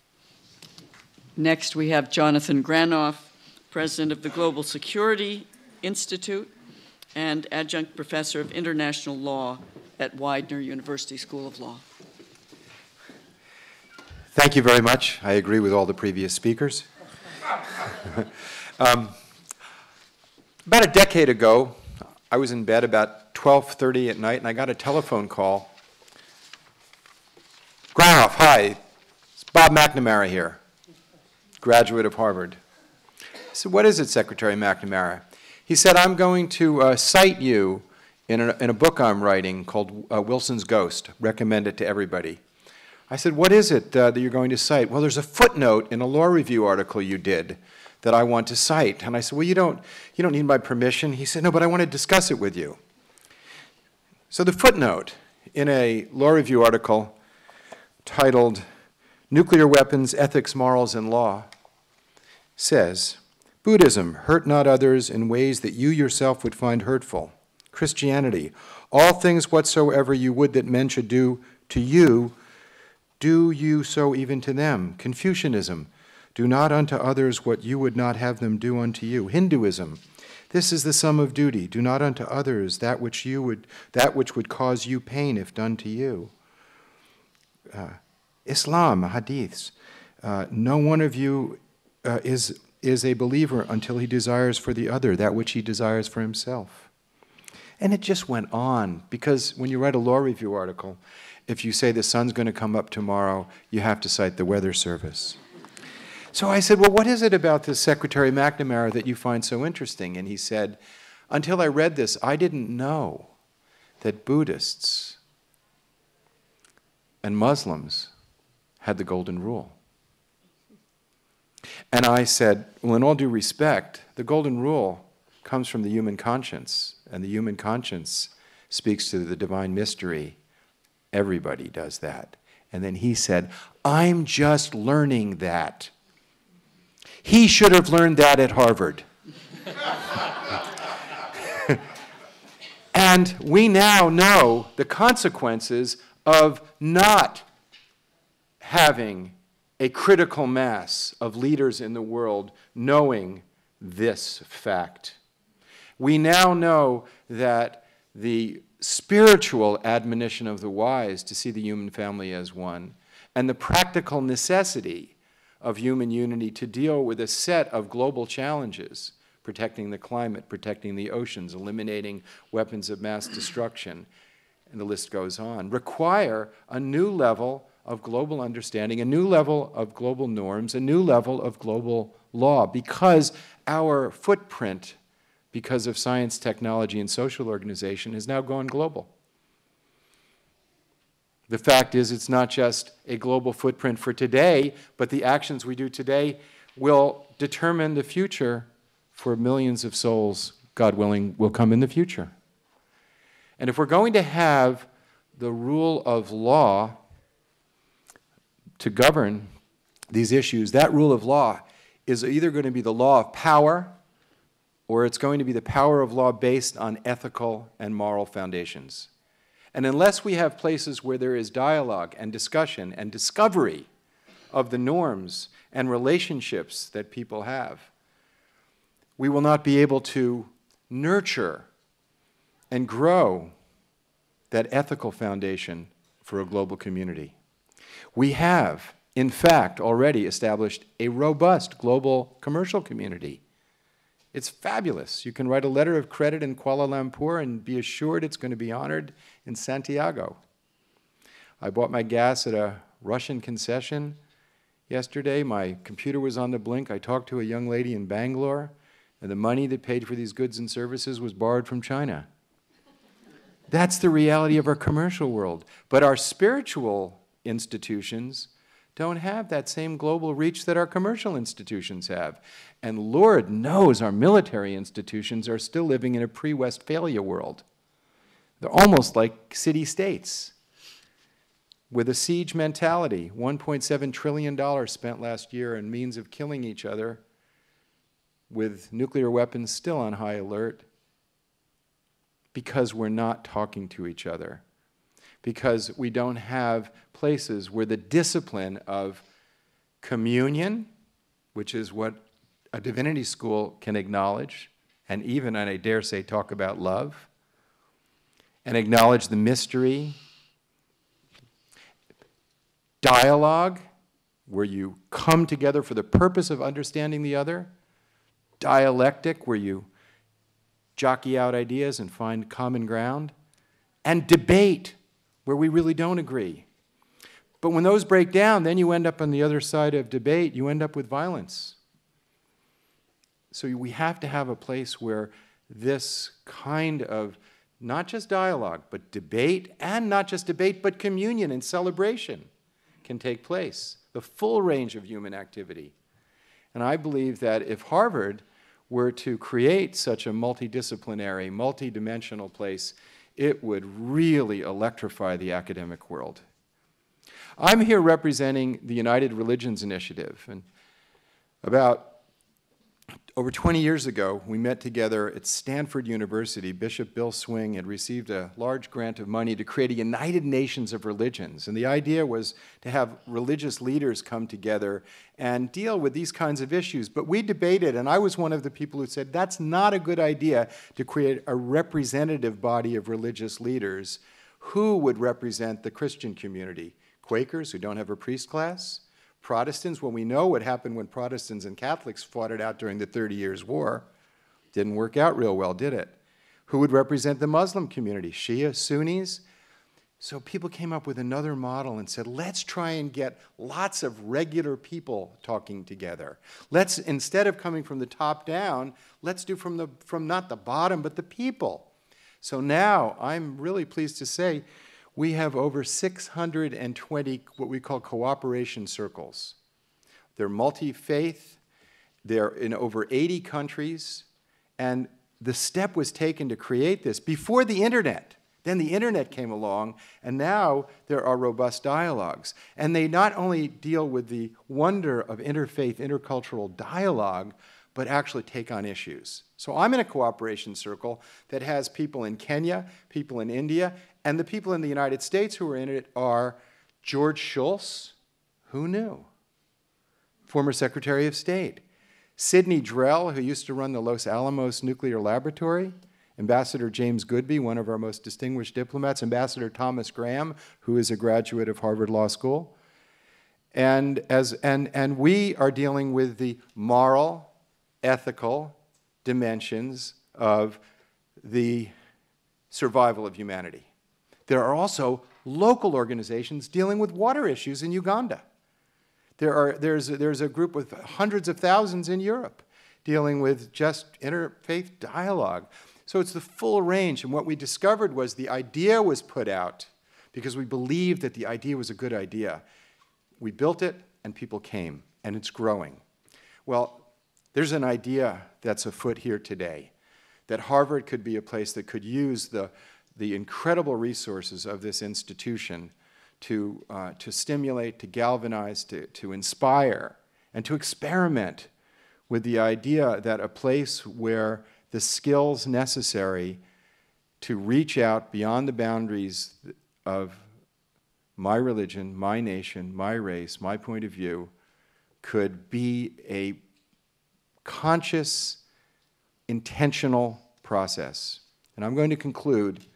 B: Next, we have Jonathan Granoff, president of the Global Security Institute and adjunct professor of international law at Widener University School of Law.
E: Thank you very much. I agree with all the previous speakers. About a decade ago, I was in bed about 12:30 at night, and I got a telephone call. Granoff, hi, it's Bob McNamara here, graduate of Harvard. I said, what is it, Secretary McNamara? He said, I'm going to cite you in a book I'm writing called Wilson's Ghost. Recommend it to everybody. I said, what is it that you're going to cite? Well, there's a footnote in a law review article you did that I want to cite. And I said, well, you don't need my permission. He said, no, but I want to discuss it with you. So the footnote in a law review article titled Nuclear Weapons, Ethics, Morals, and Law says, Buddhism, hurt not others in ways that you yourself would find hurtful. Christianity, all things whatsoever you would that men should do to you, do you so even to them. Confucianism, do not unto others what you would not have them do unto you. Hinduism, this is the sum of duty. Do not unto others that which would cause you pain if done to you. Islam, hadiths, no one of you is a believer until he desires for the other that which he desires for himself. And it just went on, because when you write a law review article, if you say the sun's going to come up tomorrow, you have to cite the Weather Service. So I said, well, what is it about this Secretary McNamara that you find so interesting? And he said, until I read this, I didn't know that Buddhists and Muslims had the Golden Rule. And I said, well, in all due respect, the Golden Rule comes from the human conscience, and the human conscience speaks to the divine mystery. Everybody does that. And then he said, I'm just learning that. He should have learned that at Harvard. And we now know the consequences of not having a critical mass of leaders in the world knowing this fact. We now know that the spiritual admonition of the wise to see the human family as one, and the practical necessity of human unity to deal with a set of global challenges, protecting the climate, protecting the oceans, eliminating weapons of mass destruction, and the list goes on, require a new level of global understanding, a new level of global norms, a new level of global law, because our footprint, because of science, technology, and social organization, has now gone global. The fact is, it's not just a global footprint for today, but the actions we do today will determine the future for millions of souls, God willing, will come in the future. And if we're going to have the rule of law to govern these issues, that rule of law is either going to be the law of power, or it's going to be the power of law based on ethical and moral foundations. And unless we have places where there is dialogue and discussion and discovery of the norms and relationships that people have, we will not be able to nurture and grow that ethical foundation for a global community. We have, in fact, already established a robust global commercial community. It's fabulous. You can write a letter of credit in Kuala Lumpur and be assured it's going to be honored in Santiago. I bought my gas at a Russian concession yesterday. My computer was on the blink. I talked to a young lady in Bangalore, and the money that paid for these goods and services was borrowed from China. That's the reality of our commercial world. But our spiritual institutions don't have that same global reach that our commercial institutions have. And Lord knows our military institutions are still living in a pre-Westphalia world. They're almost like city-states with a siege mentality. $1.7 trillion spent last year in means of killing each other, with nuclear weapons still on high alert, because we're not talking to each other, because we don't have places where the discipline of communion, which is what a divinity school can acknowledge, and even, and I dare say, talk about love, and acknowledge the mystery, dialogue, where you come together for the purpose of understanding the other, dialectic, where you jockey out ideas and find common ground, and debate, where we really don't agree. But when those break down, then you end up on the other side of debate, you end up with violence. So we have to have a place where this kind of, not just dialogue, but debate, and not just debate, but communion and celebration can take place, the full range of human activity. And I believe that if Harvard were to create such a multidisciplinary, multidimensional place, it would really electrify the academic world. I'm here representing the United Religions Initiative, and about over 20 years ago, we met together at Stanford University. Bishop Bill Swing had received a large grant of money to create a United Nations of Religions. And the idea was to have religious leaders come together and deal with these kinds of issues. But we debated, and I was one of the people who said, that's not a good idea to create a representative body of religious leaders. Who would represent the Christian community? Quakers who don't have a priest class? Protestants, well, we know what happened when Protestants and Catholics fought it out during the 30 Years' War. Didn't work out real well, did it? Who would represent the Muslim community? Shia, Sunnis? So people came up with another model and said, let's try and get lots of regular people talking together. Let's, instead of coming from the top down, let's do from not the bottom, but the people. So now, I'm really pleased to say, we have over 620 what we call cooperation circles. They're multi-faith, they're in over 80 countries, and the step was taken to create this before the internet. Then the internet came along, and now there are robust dialogues. And they not only deal with the wonder of interfaith, intercultural dialogue, but actually take on issues. So I'm in a cooperation circle that has people in Kenya, people in India, and the people in the United States who are in it are George Shultz, who knew? Former Secretary of State. Sidney Drell, who used to run the Los Alamos Nuclear Laboratory. Ambassador James Goodby, one of our most distinguished diplomats. Ambassador Thomas Graham, who is a graduate of Harvard Law School. And we are dealing with the moral, ethical dimensions of the survival of humanity. There are also local organizations dealing with water issues in Uganda. There's a group with hundreds of thousands in Europe dealing with just interfaith dialogue. So it's the full range, and what we discovered was the idea was put out because we believed that the idea was a good idea. We built it, and people came, and it's growing. Well, there's an idea that's afoot here today, that Harvard could be a place that could use the incredible resources of this institution to stimulate, to galvanize, to inspire, and to experiment with the idea that a place where the skills necessary to reach out beyond the boundaries of my religion, my nation, my race, my point of view, could be a conscious, intentional process. And I'm going to conclude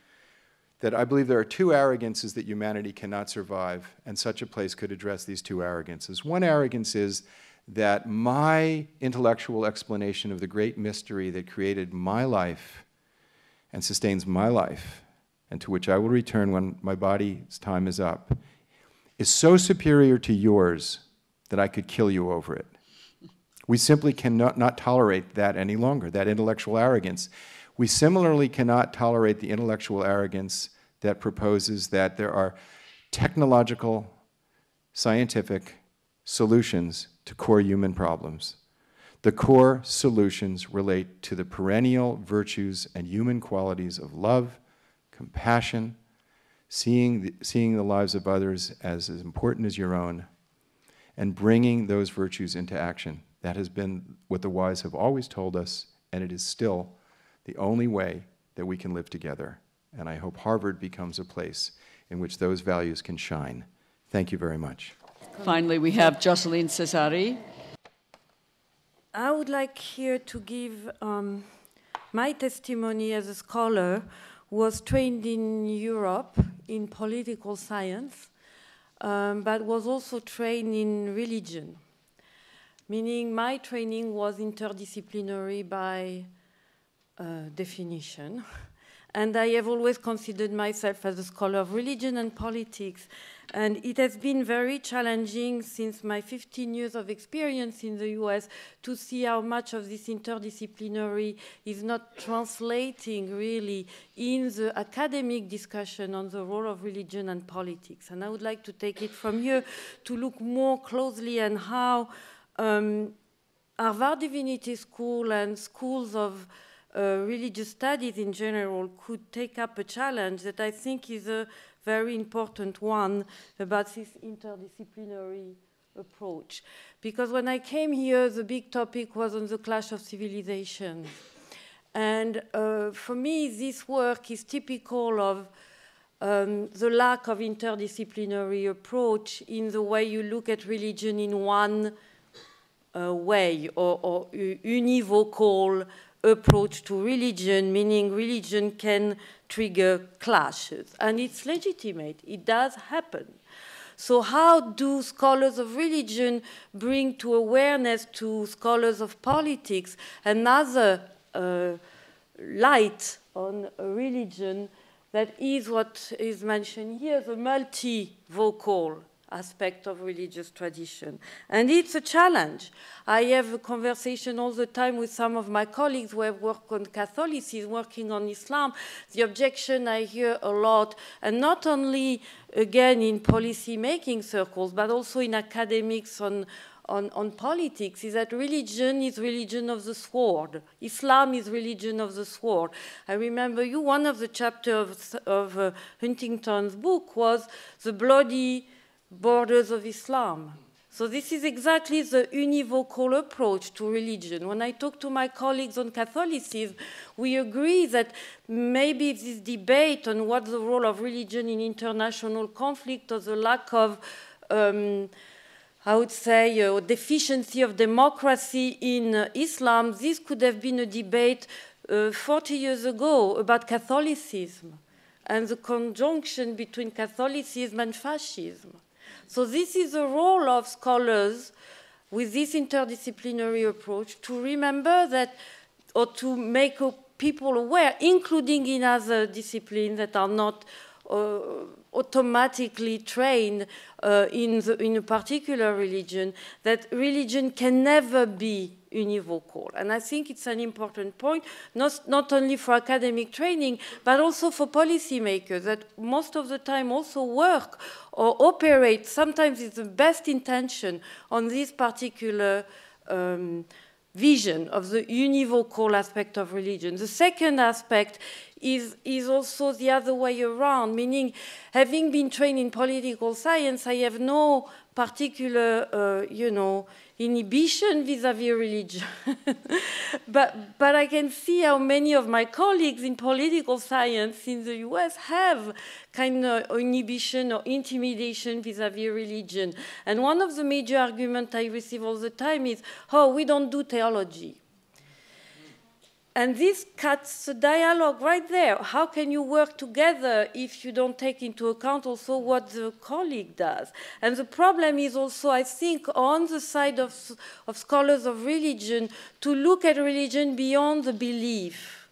E: that I believe there are two arrogances that humanity cannot survive, and such a place could address these two arrogances. One arrogance is that my intellectual explanation of the great mystery that created my life and sustains my life, and to which I will return when my body's time is up, is so superior to yours that I could kill you over it. We simply cannot not tolerate that any longer, that intellectual arrogance. We similarly cannot tolerate the intellectual arrogance that proposes that there are technological, scientific solutions to core human problems. The core solutions relate to the perennial virtues and human qualities of love, compassion, seeing the lives of others as important as your own, and bringing those virtues into action. That has been what the wise have always told us, and it is still the only way that we can live together. And I hope Harvard becomes a place in which those values can shine. Thank you very much.
B: Finally, we have Jocelyne Cesari.
F: I would like here to give my testimony as a scholar who was trained in Europe in political science, but was also trained in religion, meaning my training was interdisciplinary by definition. And I have always considered myself as a scholar of religion and politics. And it has been very challenging since my 15 years of experience in the US to see how much of this interdisciplinary is not translating really in the academic discussion on the role of religion and politics. And I would like to take it from here to look more closely at how Harvard Divinity School and schools of religious studies in general could take up a challenge that I think is a very important one about this interdisciplinary approach. Because when I came here, the big topic was on the clash of civilizations. And for me, this work is typical of the lack of interdisciplinary approach in the way you look at religion in one way, or univocal approach to religion, meaning religion can trigger clashes. And it's legitimate. It does happen. So how do scholars of religion bring to awareness to scholars of politics another light on religion that is what is mentioned here, the multivocal aspect of religious tradition. And it's a challenge. I have a conversation all the time with some of my colleagues who have worked on Catholicism, working on Islam. The objection I hear a lot, and not only, again, in policy-making circles, but also in academics on politics, is that religion is religion of the sword. Islam is religion of the sword. I remember one of the chapters of Huntington's book was the bloody borders of Islam. So this is exactly the univocal approach to religion. When I talk to my colleagues on Catholicism, we agree that maybe this debate on what the role of religion in international conflict or the lack of, I would say, deficiency of democracy in Islam, this could have been a debate 40 years ago about Catholicism and the conjunction between Catholicism and fascism. So this is the role of scholars with this interdisciplinary approach to remember that, or to make people aware, including in other disciplines that are not automatically trained in a particular religion, that religion can never be univocal. And I think it's an important point, not only for academic training, but also for policymakers that most of the time also work or operate, sometimes it's the best intention, on this particular vision of the univocal aspect of religion. The second aspect is also the other way around, meaning having been trained in political science, I have no particular, you know, inhibition vis-à-vis religion. but I can see how many of my colleagues in political science in the US have kind of inhibition or intimidation vis-à-vis religion. And one of the major arguments I receive all the time is, oh, we don't do theology. And this cuts the dialogue right there. How can you work together if you don't take into account also what the colleague does? And the problem is also, I think, on the side of scholars of religion, to look at religion beyond the belief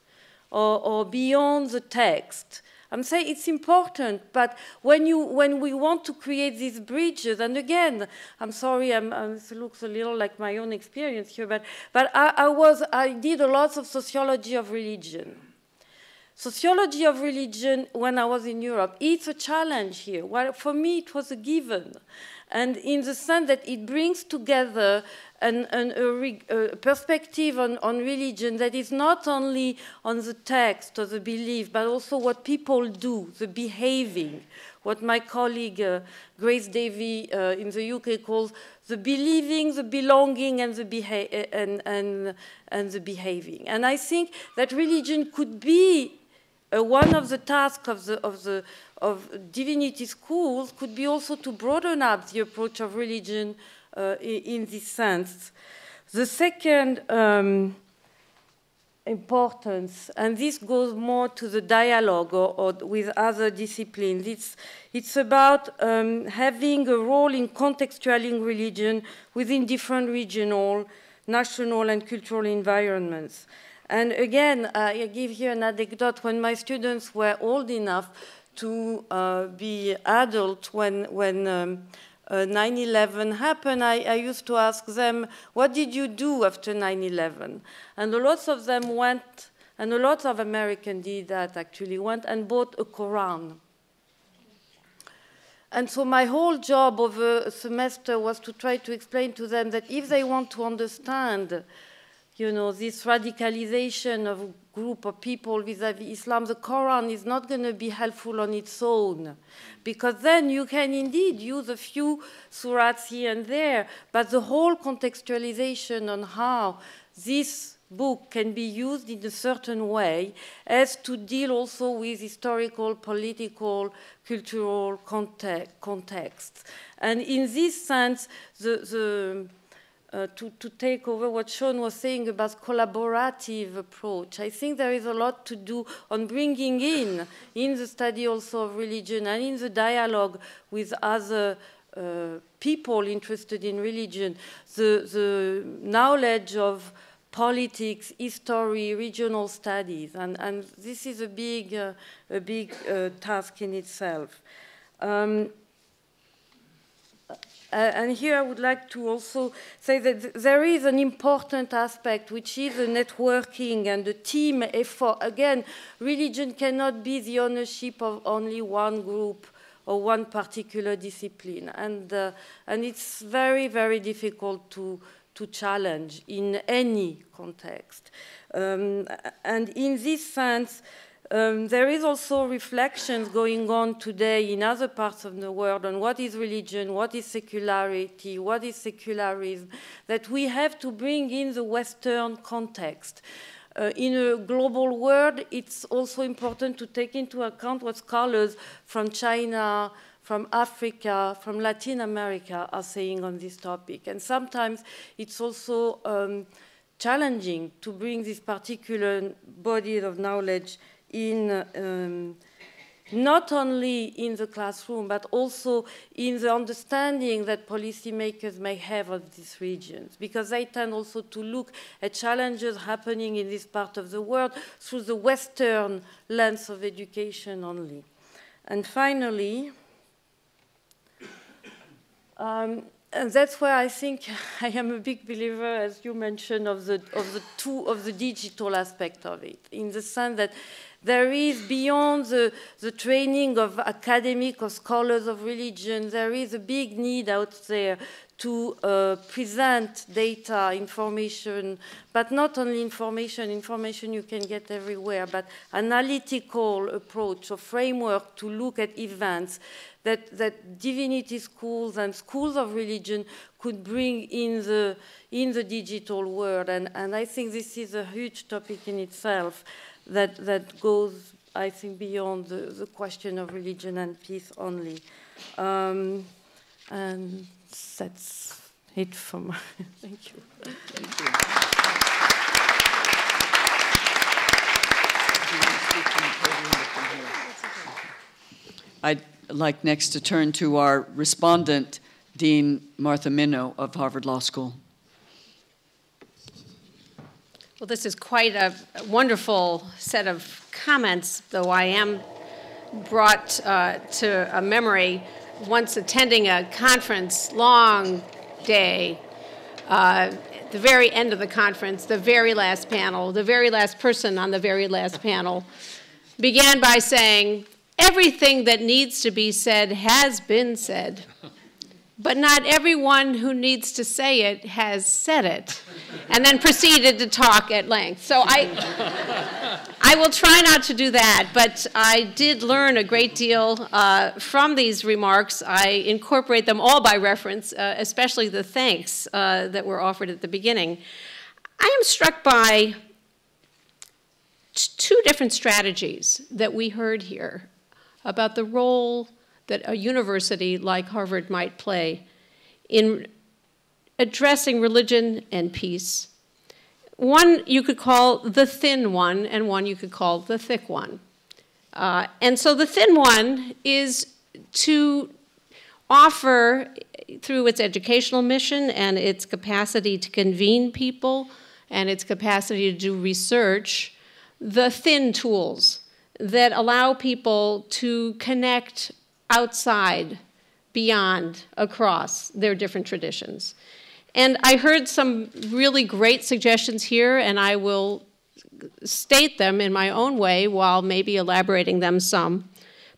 F: or beyond the text. I'm saying it's important, but when we want to create these bridges, and again, I'm sorry, it looks a little like my own experience here, but I did a lot of sociology of religion. Sociology of religion, when I was in Europe, it's a challenge here. Well, for me, it was a given. And in the sense that it brings together a perspective on religion that is not only on the text or the belief, but also what people do, the behaving, what my colleague Grace Davey in the UK calls the believing, the belonging, and the behaving. And I think that religion could be one of the tasks of divinity schools could be also to broaden up the approach of religion in this sense. The second importance, and this goes more to the dialogue or with other disciplines, it's about having a role in contextualizing religion within different regional, national, and cultural environments. And again, I give here an anecdote. When my students were old enough to be adult when 9/11 happened, I used to ask them, what did you do after 9/11? And a lot of them went, and a lot of Americans did that actually, went and bought a Quran. And so my whole job over a semester was to try to explain to them that if they want to understand, you know, this radicalization of a group of people vis-à-vis Islam, the Quran is not going to be helpful on its own. Because then you can indeed use a few surahs here and there, but the whole contextualization on how this book can be used in a certain way as to deal also with historical, political, cultural contexts. And in this sense, to take over what Shaun was saying about collaborative approach, I think there is a lot to do on bringing in the study also of religion and in the dialogue with other people interested in religion, the knowledge of politics, history, regional studies, and this is a big task in itself. And here I would like to also say that there is an important aspect, which is the networking and the team effort. Again, religion cannot be the ownership of only one group or one particular discipline. And it's very, very difficult to challenge in any context. And in this sense, there is also reflections going on today in other parts of the world on what is religion, what is secularity, what is secularism, that we have to bring in the Western context. In a global world, it's also important to take into account what scholars from China, from Africa, from Latin America are saying on this topic. And sometimes it's also challenging to bring this particular body of knowledge in not only in the classroom, but also in the understanding that policymakers may have of these regions, because they tend also to look at challenges happening in this part of the world through the Western lens of education only. And finally, and that's where I think I am a big believer, as you mentioned, of the digital aspect of it, in the sense that There is, beyond the training of academic or scholars of religion, there is a big need out there to present data, information, but not only information you can get everywhere, but analytical approach or framework to look at events that divinity schools and schools of religion could bring in the digital world. And I think this is a huge topic in itself that goes, I think, beyond the question of religion and peace only. And that's it from thank you.
B: Thank you. I'd like next to turn to our respondent, Dean Martha Minow of Harvard Law School.
G: Well, this is quite a wonderful set of comments, though I am brought to a memory once attending a conference, long day, the very end of the conference, the very last panel, the very last person on the very last panel began by saying, everything that needs to be said has been said, but not everyone who needs to say it has said it, and then proceeded to talk at length. So I will try not to do that, but I did learn a great deal from these remarks. I incorporate them all by reference, especially the thanks that were offered at the beginning. I am struck by two different strategies that we heard here about the role that a university like Harvard might play in addressing religion and peace. One you could call the thin one, and one you could call the thick one. And so the thin one is to offer, through its educational mission and its capacity to convene people and its capacity to do research, the thin tools that allow people to connect outside, beyond, across their different traditions. And I heard some really great suggestions here, and I will state them in my own way while maybe elaborating them some.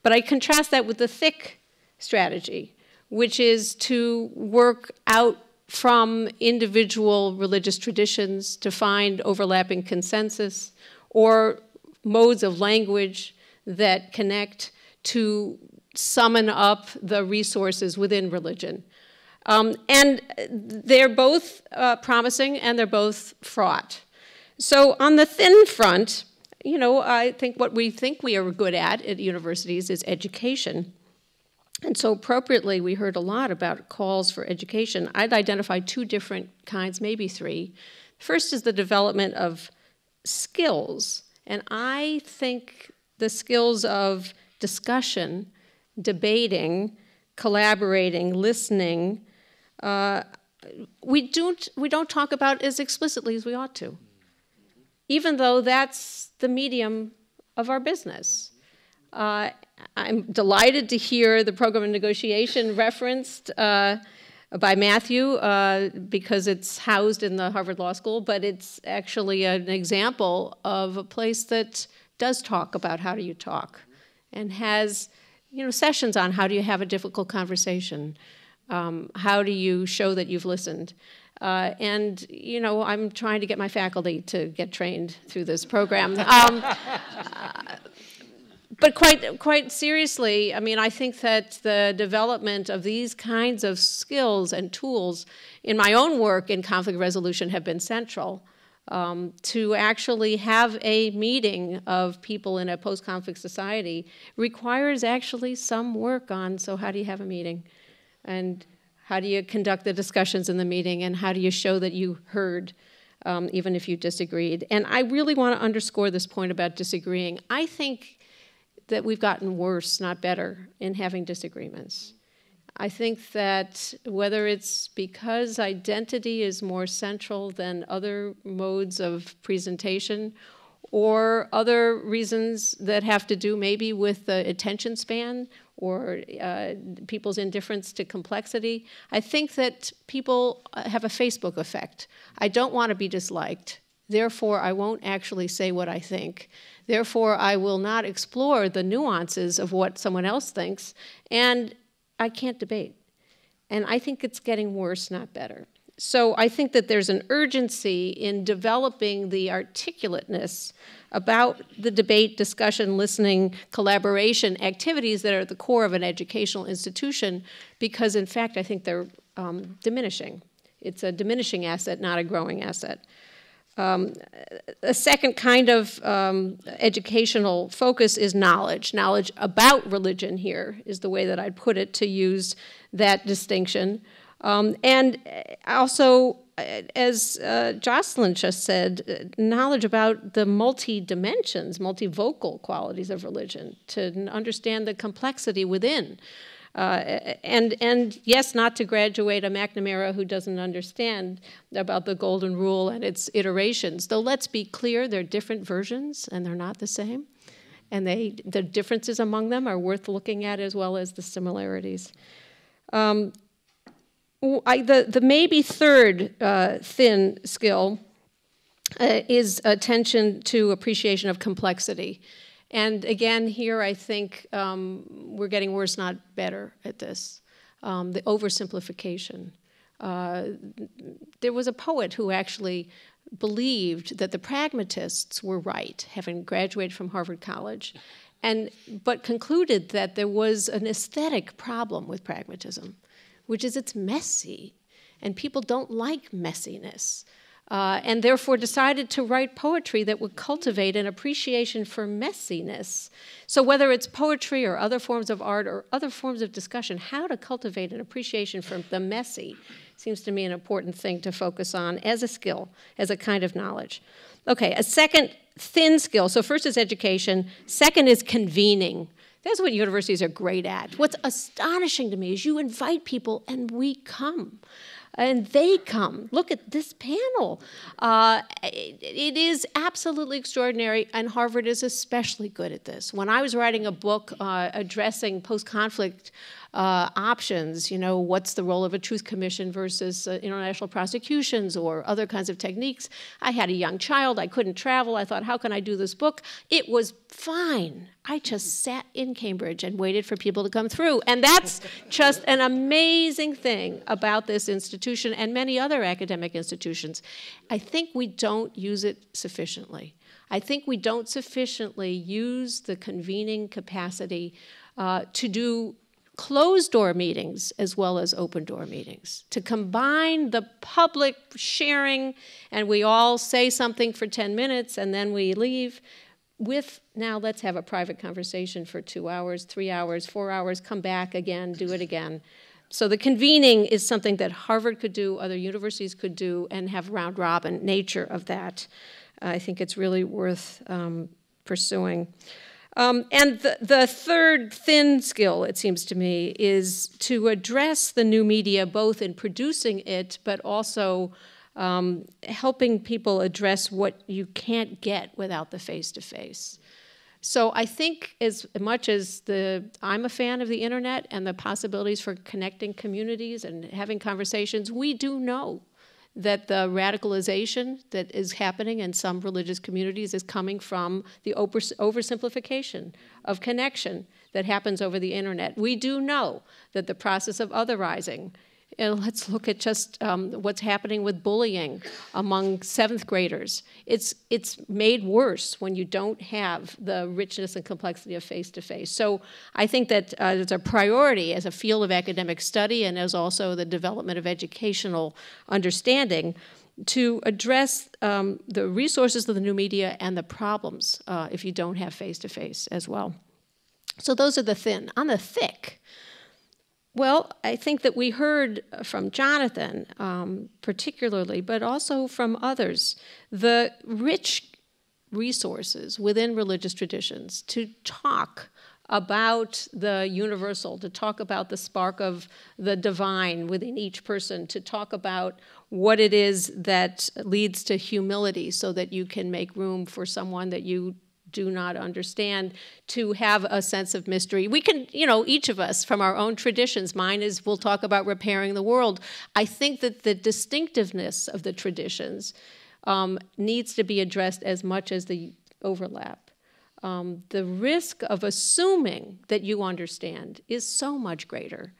G: But I contrast that with the thick strategy, which is to work out from individual religious traditions to find overlapping consensus or modes of language that connect to summon up the resources within religion. And they're both promising and they're both fraught. So on the thin front, you know, I think what we think we are good at universities is education. And so appropriately, we heard a lot about calls for education. I'd identify two different kinds, maybe three. First is the development of skills. And I think the skills of discussion, debating, collaborating, listening, we don't talk about as explicitly as we ought to, even though that's the medium of our business. I'm delighted to hear the program of negotiation referenced by Matthew because it's housed in the Harvard Law School, but it's actually an example of a place that does talk about how do you talk and has, you know, sessions on how do you have a difficult conversation, how do you show that you've listened. And, you know, I'm trying to get my faculty to get trained through this program. But quite seriously, I mean, I think that the development of these kinds of skills and tools in my own work in conflict resolution have been central. To actually have a meeting of people in a post-conflict society requires actually some work on, so how do you have a meeting? And how do you conduct the discussions in the meeting? And how do you show that you heard, even if you disagreed? And I really want to underscore this point about disagreeing. I think that we've gotten worse, not better, in having disagreements. I think that whether it's because identity is more central than other modes of presentation or other reasons that have to do maybe with the attention span or people's indifference to complexity, I think that people have a Facebook effect. I don't want to be disliked. Therefore, I won't actually say what I think. Therefore, I will not explore the nuances of what someone else thinks, and I can't debate. And I think it's getting worse, not better. So I think that there's an urgency in developing the articulateness about the debate, discussion, listening, collaboration, activities that are at the core of an educational institution, because in fact, I think they're diminishing. It's a diminishing asset, not a growing asset. A second kind of educational focus is knowledge. Knowledge about religion here is the way that I'd put it, to use that distinction. And also, as Jocelyne just said, knowledge about the multi-dimensions, multivocal qualities of religion, to understand the complexity within. And yes, not to graduate a McNamara who doesn't understand about the Golden Rule and its iterations, though let's be clear, they're different versions and they're not the same. And the differences among them are worth looking at as well as the similarities. The maybe third thin skill is attention to appreciation of complexity. And again, here I think we're getting worse, not better at this. The oversimplification. There was a poet who actually believed that the pragmatists were right, having graduated from Harvard College, but concluded that there was an aesthetic problem with pragmatism, which is it's messy, and people don't like messiness. And therefore decided to write poetry that would cultivate an appreciation for messiness. So whether it's poetry or other forms of art or other forms of discussion, how to cultivate an appreciation for the messy seems to me an important thing to focus on as a skill, as a kind of knowledge. Okay, a second thin skill. So first is education. Second is convening. That's what universities are great at. What's astonishing to me is you invite people and we come. And they come. Look at this panel. It is absolutely extraordinary, and Harvard is especially good at this. When I was writing a book addressing post-conflict options, what's the role of a truth commission versus international prosecutions or other kinds of techniques, I had a young child. I couldn't travel. I thought, how can I do this book? It was fine. I just sat in Cambridge and waited for people to come through. And that's just an amazing thing about this institution and many other academic institutions. I think we don't use it sufficiently. I think we don't sufficiently use the convening capacity to do closed-door meetings as well as open-door meetings, to combine the public sharing and we all say something for 10 minutes and then we leave with, now let's have a private conversation for 2 hours, 3 hours, 4 hours, come back again, do it again. So the convening is something that Harvard could do, other universities could do, and have round-robin nature of that. I think it's really worth pursuing. And the third thin skill, it seems to me, is to address the new media, both in producing it, but also helping people address what you can't get without the face-to-face. So I think as much as I'm a fan of the internet and the possibilities for connecting communities and having conversations, we do know that the radicalization that is happening in some religious communities is coming from the oversimplification of connection that happens over the internet. We do know that the process of otherizing, let's look at just what's happening with bullying among 7th graders. It's made worse when you don't have the richness and complexity of face-to-face. So I think that it's a priority as a field of academic study and as also the development of educational understanding to address the resources of the new media and the problems if you don't have face-to-face as well. So those are the thin. On the thick, well, I think that we heard from Jonathan particularly, but also from others, the rich resources within religious traditions to talk about the universal, to talk about the spark of the divine within each person, to talk about what it is that leads to humility so that you can make room for someone that you do not understand, to have a sense of mystery. We can, each of us from our own traditions, mine is we'll talk about repairing the world. I think that the distinctiveness of the traditions needs to be addressed as much as the overlap. The risk of assuming that you understand is so much greater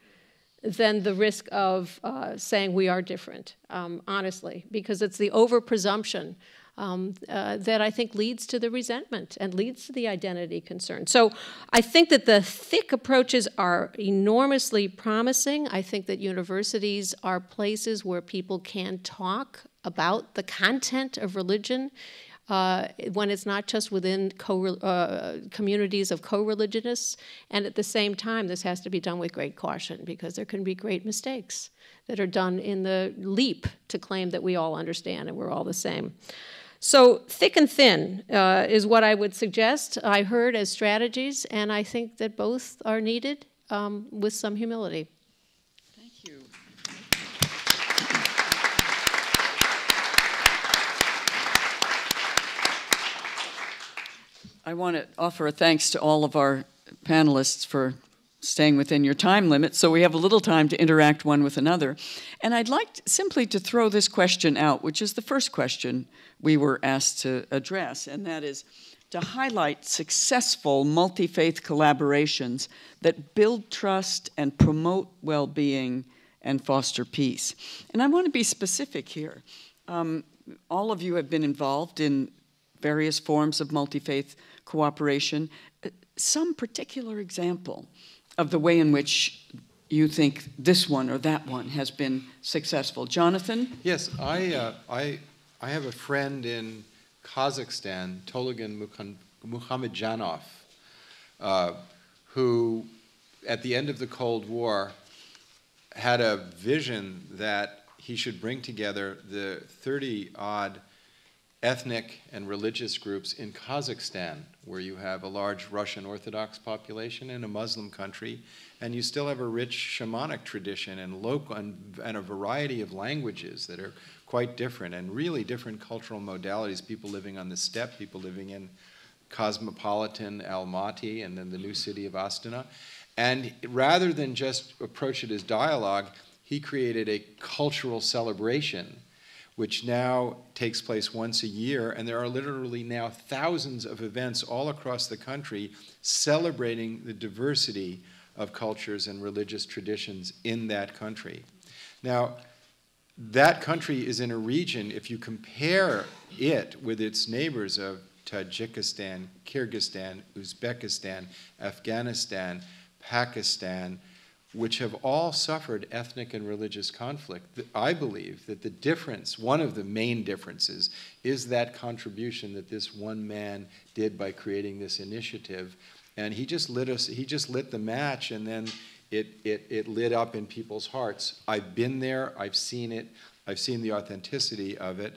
G: than the risk of saying we are different, honestly, because it's the over-presumption that I think leads to the resentment and leads to the identity concern. So I think that the thick approaches are enormously promising. I think that universities are places where people can talk about the content of religion when it's not just within communities of co-religionists. And at the same time, this has to be done with great caution because there can be great mistakes that are done in the leap to claim that we all understand and we're all the same. So thick and thin is what I would suggest. I heard as strategies, and I think that both are needed with some humility.
B: Thank you. I want to offer a thanks to all of our panelists for staying within your time limit, so we have a little time to interact one with another. And I'd like simply to throw this question out, which is the first question we were asked to address, and that is to highlight successful multi-faith collaborations that build trust and promote well-being and foster peace. And I want to be specific here. All of you have been involved in various forms of multi-faith cooperation. Some particular example of the way in which you think this one or that one has been successful. Jonathan?
E: Yes, I have a friend in Kazakhstan, Toligan Muhammadjanov, who at the end of the Cold War had a vision that he should bring together the 30-odd ethnic and religious groups in Kazakhstan, where you have a large Russian Orthodox population in a Muslim country, and you still have a rich shamanic tradition and local and a variety of languages that are quite different and really different cultural modalities. People living on the steppe, people living in cosmopolitan Almaty and then the new city of Astana. And rather than just approach it as dialogue, he created a cultural celebration which now takes place once a year, and there are literally now thousands of events all across the country celebrating the diversity of cultures and religious traditions in that country. Now, that country is in a region, if you compare it with its neighbors of Tajikistan, Kyrgyzstan, Uzbekistan, Afghanistan, Pakistan, which have all suffered ethnic and religious conflict, I believe that the difference, one of the main differences, is that contribution that this one man did by creating this initiative. And he just lit the match, and then it lit up in people's hearts. I've been there, I've seen it, I've seen the authenticity of it.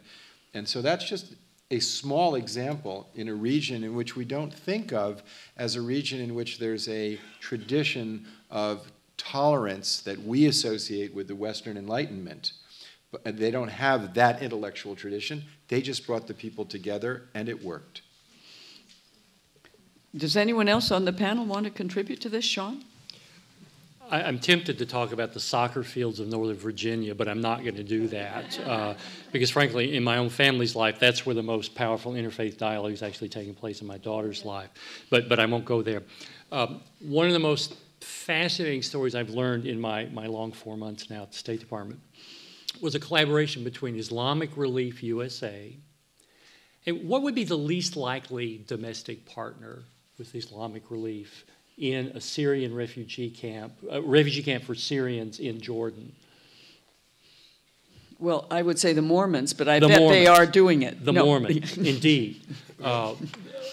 E: And so that's just a small example in a region in which we don't think of as a region in which there's a tradition of tolerance that we associate with the Western Enlightenment. But they don't have that intellectual tradition. They just brought the people together, and it worked.
B: Does anyone else on the panel want to contribute to this, Shaun?
C: I'm tempted to talk about the soccer fields of Northern Virginia, but I'm not going to do that because, frankly, in my own family's life, that's where the most powerful interfaith dialogue is actually taking place in my daughter's life. But I won't go there. One of the most fascinating stories I've learned in my long 4 months now at the State Department was a collaboration between Islamic Relief USA and what would be the least likely domestic partner with Islamic Relief in a Syrian refugee camp for Syrians in Jordan.
B: Well, I would say the Mormons, but I bet they are doing it.
C: The Mormons, indeed.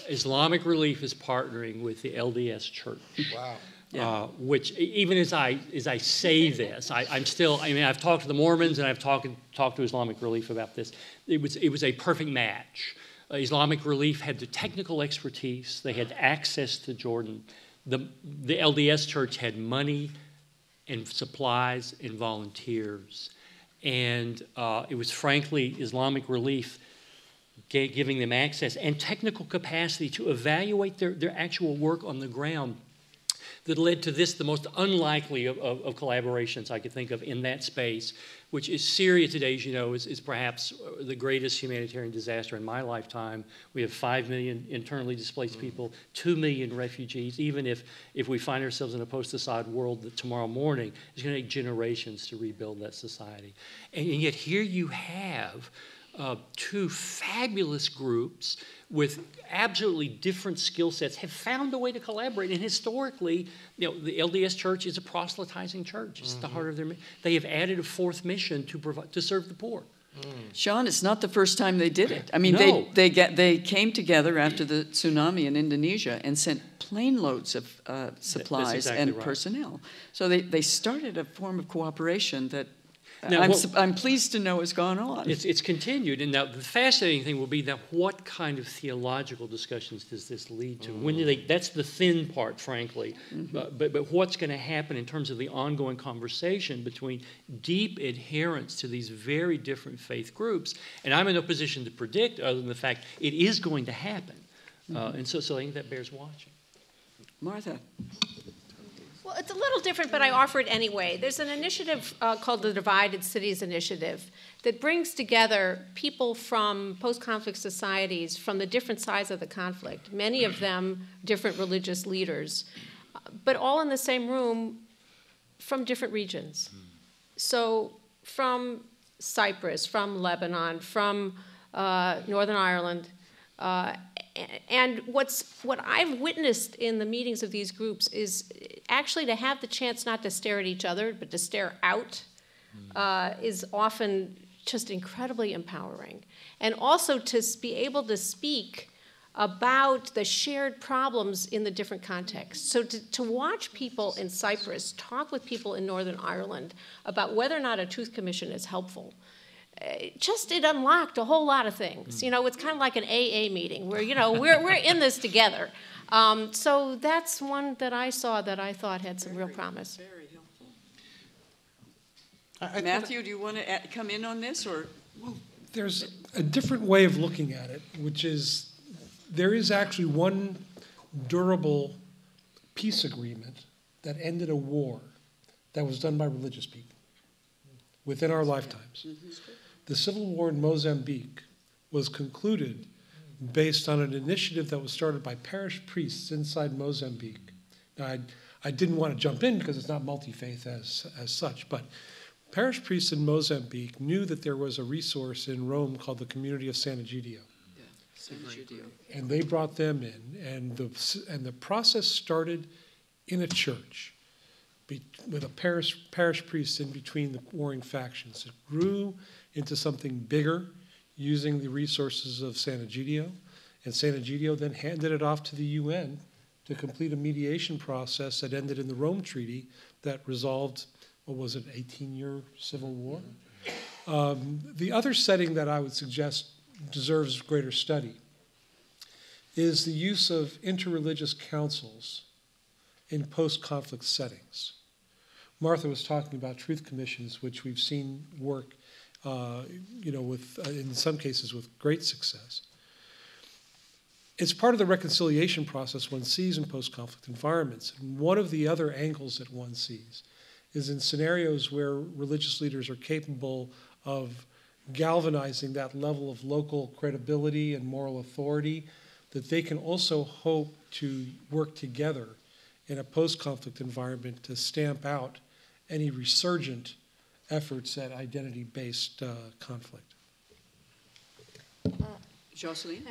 C: Islamic Relief is partnering with the LDS Church. Wow. Yeah. Which, even as I say this, I'm still, I mean, I've talked to the Mormons and I've talked to Islamic Relief about this. It was a perfect match. Islamic Relief had the technical expertise. They had access to Jordan. The LDS Church had money and supplies and volunteers. And it was, frankly, Islamic Relief giving them access and technical capacity to evaluate their actual work on the ground that led to this, the most unlikely of collaborations I could think of in that space, which is Syria today, as you know, is perhaps the greatest humanitarian disaster in my lifetime. We have 5 million internally displaced people, 2 million refugees. Even if we find ourselves in a post-Assad world that tomorrow morning, it's going to take generations to rebuild that society. And yet here you have two fabulous groups with absolutely different skill sets have found a way to collaborate. And historically, the LDS Church is a proselytizing church. It's the heart of their mission. They have added a fourth mission to serve the poor.
B: Shaun, it's not the first time they did it. I mean,
C: No.
B: they came together after the tsunami in Indonesia and sent plane loads of supplies
C: exactly
B: and
C: right.
B: personnel. So they started a form of cooperation that
C: Now,
B: I'm pleased to know has gone on.
C: It's continued, and now the fascinating thing will be that what kind of theological discussions does this lead to? When do they? That's the thin part, frankly. But what's going to happen in terms of the ongoing conversation between deep adherence to these very different faith groups? And I'm in no position to predict, other than the fact it is going to happen. And so I think that bears watching.
B: Martha.
G: Well, it's a little different, but I offer it anyway. There's an initiative called the Divided Cities Initiative that brings together people from post-conflict societies from the different sides of the conflict, many of them different religious leaders, but all in the same room from different regions. So from Cyprus, from Lebanon, from Northern Ireland, and what I've witnessed in the meetings of these groups is actually to have the chance not to stare at each other, but to stare out is often just incredibly empowering. And also to be able to speak about the shared problems in the different contexts. So to watch people in Cyprus talk with people in Northern Ireland about whether or not a truth commission is helpful, it unlocked a whole lot of things. You know, it's kind of like an AA meeting where, you know, we're in this together. So that's one that I saw that I thought had some real promise.
B: Very helpful. Matthew, do you want to come in on this, or?
D: Well, there's a different way of looking at it, which is there is actually one durable peace agreement that ended a war that was done by religious people within our lifetimes. The civil war in Mozambique was concluded based on an initiative that was started by parish priests inside Mozambique. Now, I didn't want to jump in because it's not multi-faith as such, but parish priests in Mozambique knew that there was a resource in Rome called the Community of San Egidio. And they brought them in, and the process started in a church with a parish priest in between the warring factions. It grew into something bigger using the resources of San Egidio, and San Egidio then handed it off to the UN to complete a mediation process that ended in the Rome Treaty that resolved, what was it, 18-year civil war? The other setting that I would suggest deserves greater study is the use of interreligious councils in post-conflict settings. Martha was talking about truth commissions, which we've seen work, in some cases with great success. It's part of the reconciliation process one sees in post-conflict environments. And one of the other angles that one sees is in scenarios where religious leaders are capable of galvanizing that level of local credibility and moral authority, that they can also hope to work together in a post-conflict environment to stamp out any resurgent efforts at identity-based conflict.
B: Jocelyne?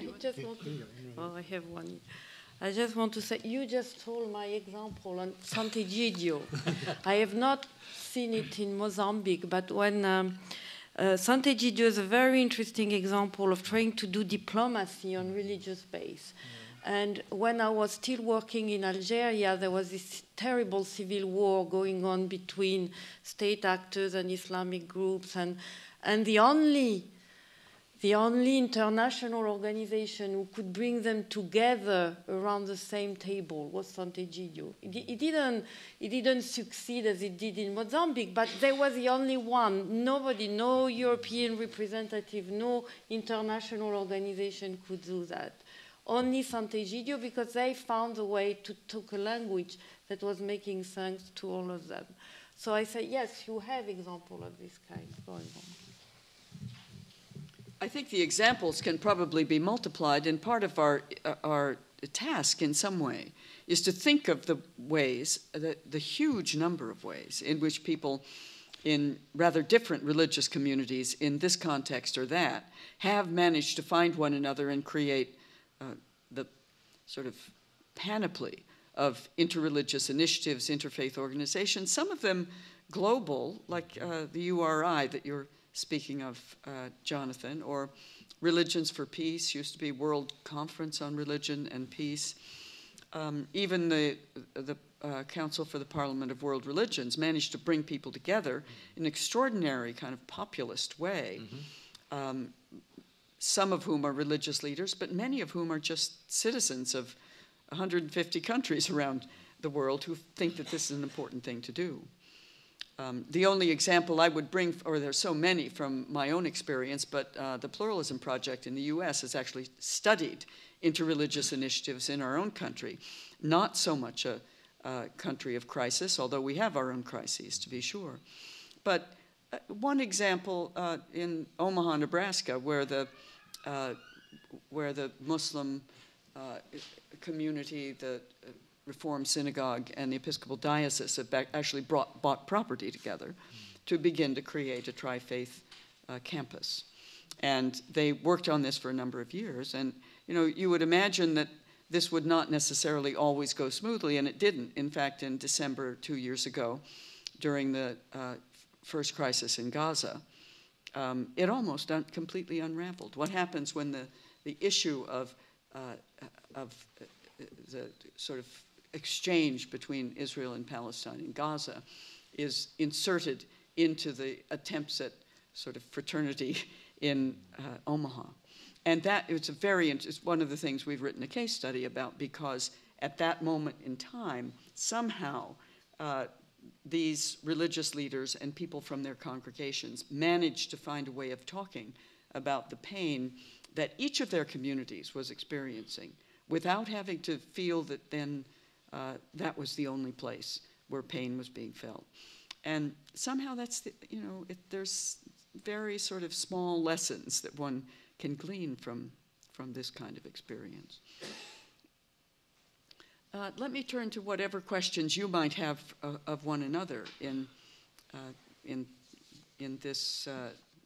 F: I have one. I just want to say, you just told my example on Sant'Egidio. I have not seen it in Mozambique, but when Sant'Egidio is a very interesting example of trying to do diplomacy on religious base. And when I was still working in Algeria, there was this terrible civil war going on between state actors and Islamic groups, and the only international organization who could bring them together around the same table was Sant'Egidio. It didn't succeed as it did in Mozambique, but there was the only one. Nobody, no European representative, no international organization could do that. Only Sant'Egidio, because they found a way to talk a language that was making sense to all of them. So I say, yes, you have examples of this kind going on.
B: I think the examples can probably be multiplied, and part of our task in some way is to think of the ways, the huge number of ways in which people in rather different religious communities in this context or that have managed to find one another and create the sort of panoply of interreligious initiatives, interfaith organizations, some of them global, like the URI that you're speaking of, Jonathan, or Religions for Peace, used to be World Conference on Religion and Peace. Even the Council for the Parliament of World Religions managed to bring people together in an extraordinary kind of populist way, some of whom are religious leaders, but many of whom are just citizens of 150 countries around the world who think that this is an important thing to do. The only example I would bring, or there's so many from my own experience, but the Pluralism Project in the US has actually studied interreligious initiatives in our own country. Not so much a country of crisis, although we have our own crises, to be sure. But one example in Omaha, Nebraska, where the Muslim community, the Reform Synagogue and the Episcopal Diocese have actually bought property together to begin to create a tri-faith campus. And they worked on this for a number of years. And you would imagine that this would not necessarily always go smoothly, and it didn't. In fact, in December 2 years ago, during the first crisis in Gaza, it almost completely unraveled. What happens when the issue of the sort of exchange between Israel and Palestine in Gaza is inserted into the attempts at sort of fraternity in Omaha. And that it's one of the things we've written a case study about, because at that moment in time, somehow these religious leaders and people from their congregations managed to find a way of talking about the pain that each of their communities was experiencing without having to feel that then that was the only place where pain was being felt. And somehow that's, there's very sort of small lessons that one can glean from this kind of experience. Let me turn to whatever questions you might have of one another in this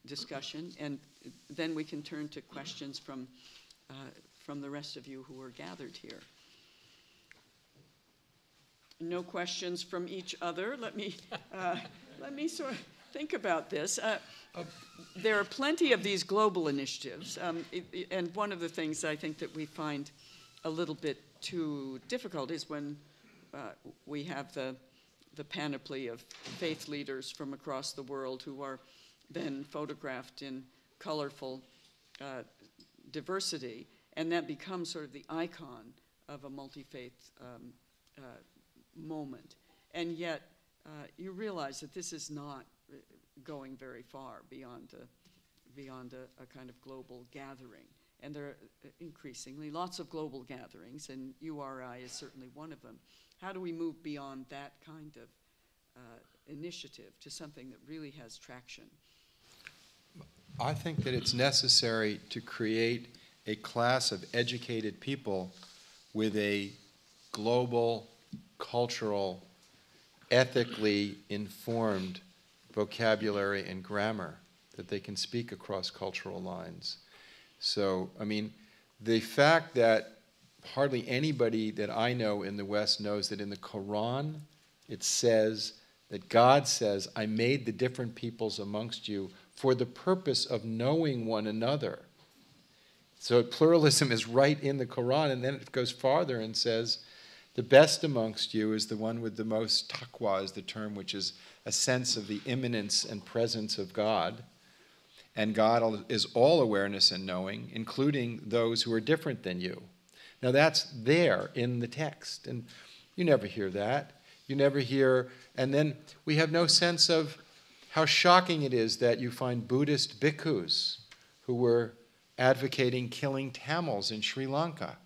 B: discussion, and then we can turn to questions from the rest of you who are gathered here. No questions from each other. Let me sort of think about this. There are plenty of these global initiatives, and one of the things I think that we find a little bit too difficult is when we have the panoply of faith leaders from across the world who are then photographed in colorful diversity, and that becomes sort of the icon of a multi-faith moment. And yet you realize that this is not going very far beyond a kind of global gathering. And there are increasingly lots of global gatherings, and URI is certainly one of them. How do we move beyond that kind of initiative to something that really has traction?
E: I think that it's necessary to create a class of educated people with a global, cultural, ethically informed vocabulary and grammar that they can speak across cultural lines. So, I mean, the fact that hardly anybody that I know in the West knows that in the Quran it says that God says, I made the different peoples amongst you for the purpose of knowing one another. So pluralism is right in the Quran, and then it goes farther and says, the best amongst you is the one with the most taqwa, is the term, which is a sense of the immanence and presence of God. And God is all awareness and knowing, including those who are different than you. Now that's there in the text, and you never hear that. You never hear, and then we have no sense of how shocking it is that you find Buddhist bhikkhus who were advocating killing Tamils in Sri Lanka.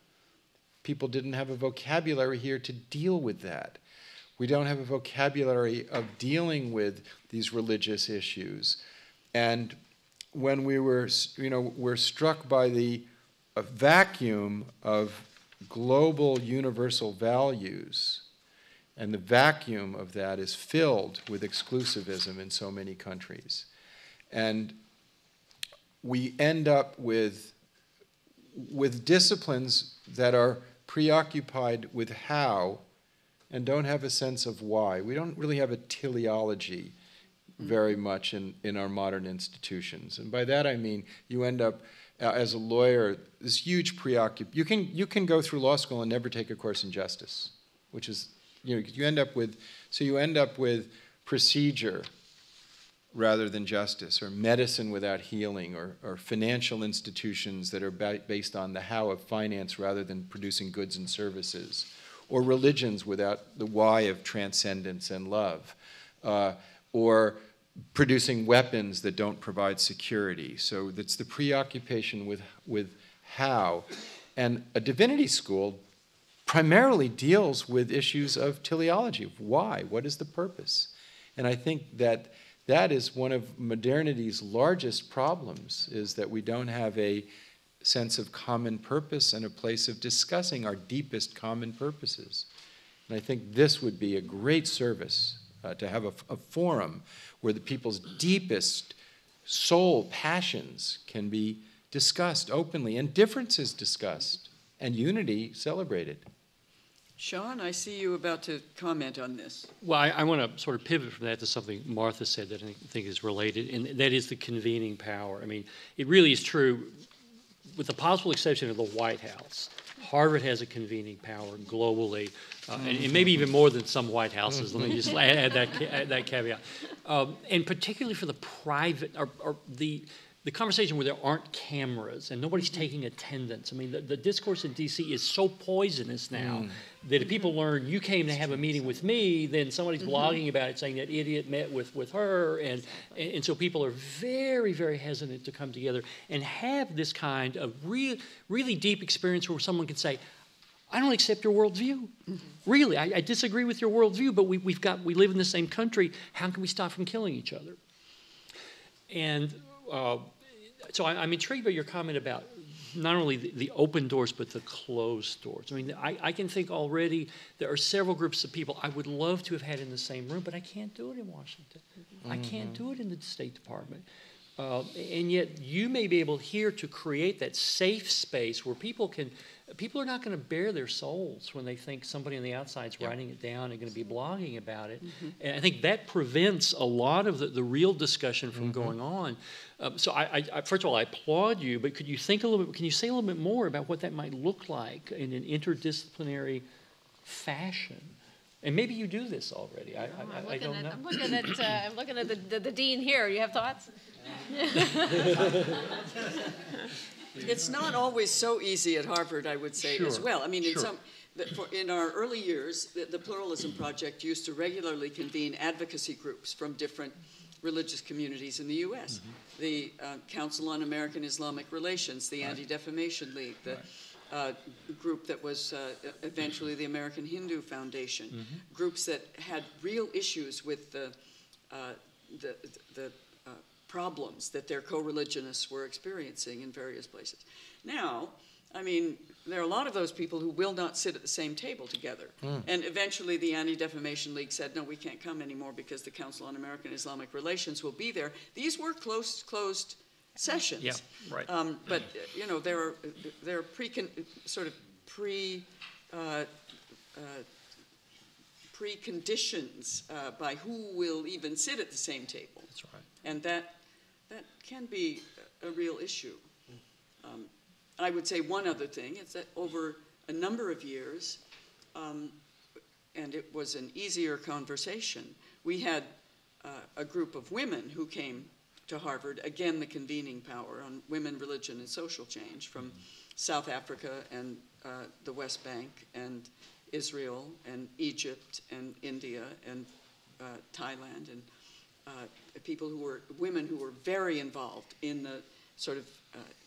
E: People didn't have a vocabulary here to deal with that. We don't have a vocabulary of dealing with these religious issues. And when we were, we're struck by the vacuum of global universal values, and the vacuum of that is filled with exclusivism in so many countries. And we end up with disciplines that are preoccupied with how and don't have a sense of why. We don't really have a teleology very much in our modern institutions. And by that I mean you end up, as a lawyer, this huge preoccupation. You can go through law school and never take a course in justice, which is, you end up with procedure rather than justice, or medicine without healing, or financial institutions that are based on the how of finance rather than producing goods and services, or religions without the why of transcendence and love, or producing weapons that don't provide security. So that's the preoccupation with how. And a divinity school primarily deals with issues of teleology, of why, what is the purpose? And I think that is one of modernity's largest problems, is that we don't have a sense of common purpose and a place of discussing our deepest common purposes. And I think this would be a great service, to have a forum where the people's deepest soul passions can be discussed openly, and differences discussed, and unity celebrated.
B: Shaun, I see you about to comment on this.
C: Well, I want to sort of pivot from that to something Martha said that I think is related, and that is the convening power. I mean, it really is true, with the possible exception of the White House. Harvard has a convening power globally, and maybe even more than some White Houses. Let me just add that caveat. And particularly for the private, or the conversation where there aren't cameras and nobody's taking attendance. I mean, the discourse in D.C. is so poisonous now that if people learn you came to have a meeting with me, then somebody's blogging about it saying that idiot met with her. And so people are very, very hesitant to come together and have this kind of really deep experience where someone can say, I don't accept your worldview. Really, I disagree with your worldview, but we live in the same country. How can we stop from killing each other? And so I'm intrigued by your comment about not only the open doors, but the closed doors. I mean, I can think already there are several groups of people I would love to have had in the same room, but I can't do it in Washington. I can't do it in the State Department. And yet you may be able here to create that safe space where people are not going to bare their souls when they think somebody on the outside is writing it down and going to be blogging about it. And I think that prevents a lot of the real discussion from going on. So first of all, I applaud you, but can you say a little bit more about what that might look like in an interdisciplinary fashion? And maybe you do this already. I don't know.
G: I'm looking at the dean here. You have thoughts?
B: It's not always so easy at Harvard, I would say, as well. I mean, in our early years, the Pluralism Project used to regularly convene advocacy groups from different religious communities in the U.S. The Council on American Islamic Relations, the Anti-Defamation League, the group that was eventually the American Hindu Foundation, groups that had real issues with the problems that their co-religionists were experiencing in various places. Now, I mean, there are a lot of those people who will not sit at the same table together. And eventually the Anti-Defamation League said, no, we can't come anymore because the Council on American Islamic Relations will be there. These were closed sessions.
C: Yeah, right.
B: But, you know, there are preconditions by who will even sit at the same table.
C: That's right.
B: And that can be a real issue. I would say one other thing is that over a number of years, and it was an easier conversation, we had a group of women who came to Harvard, again the convening power on women, religion, and social change from South Africa and the West Bank and Israel and Egypt and India and Thailand, and women who were very involved in the sort of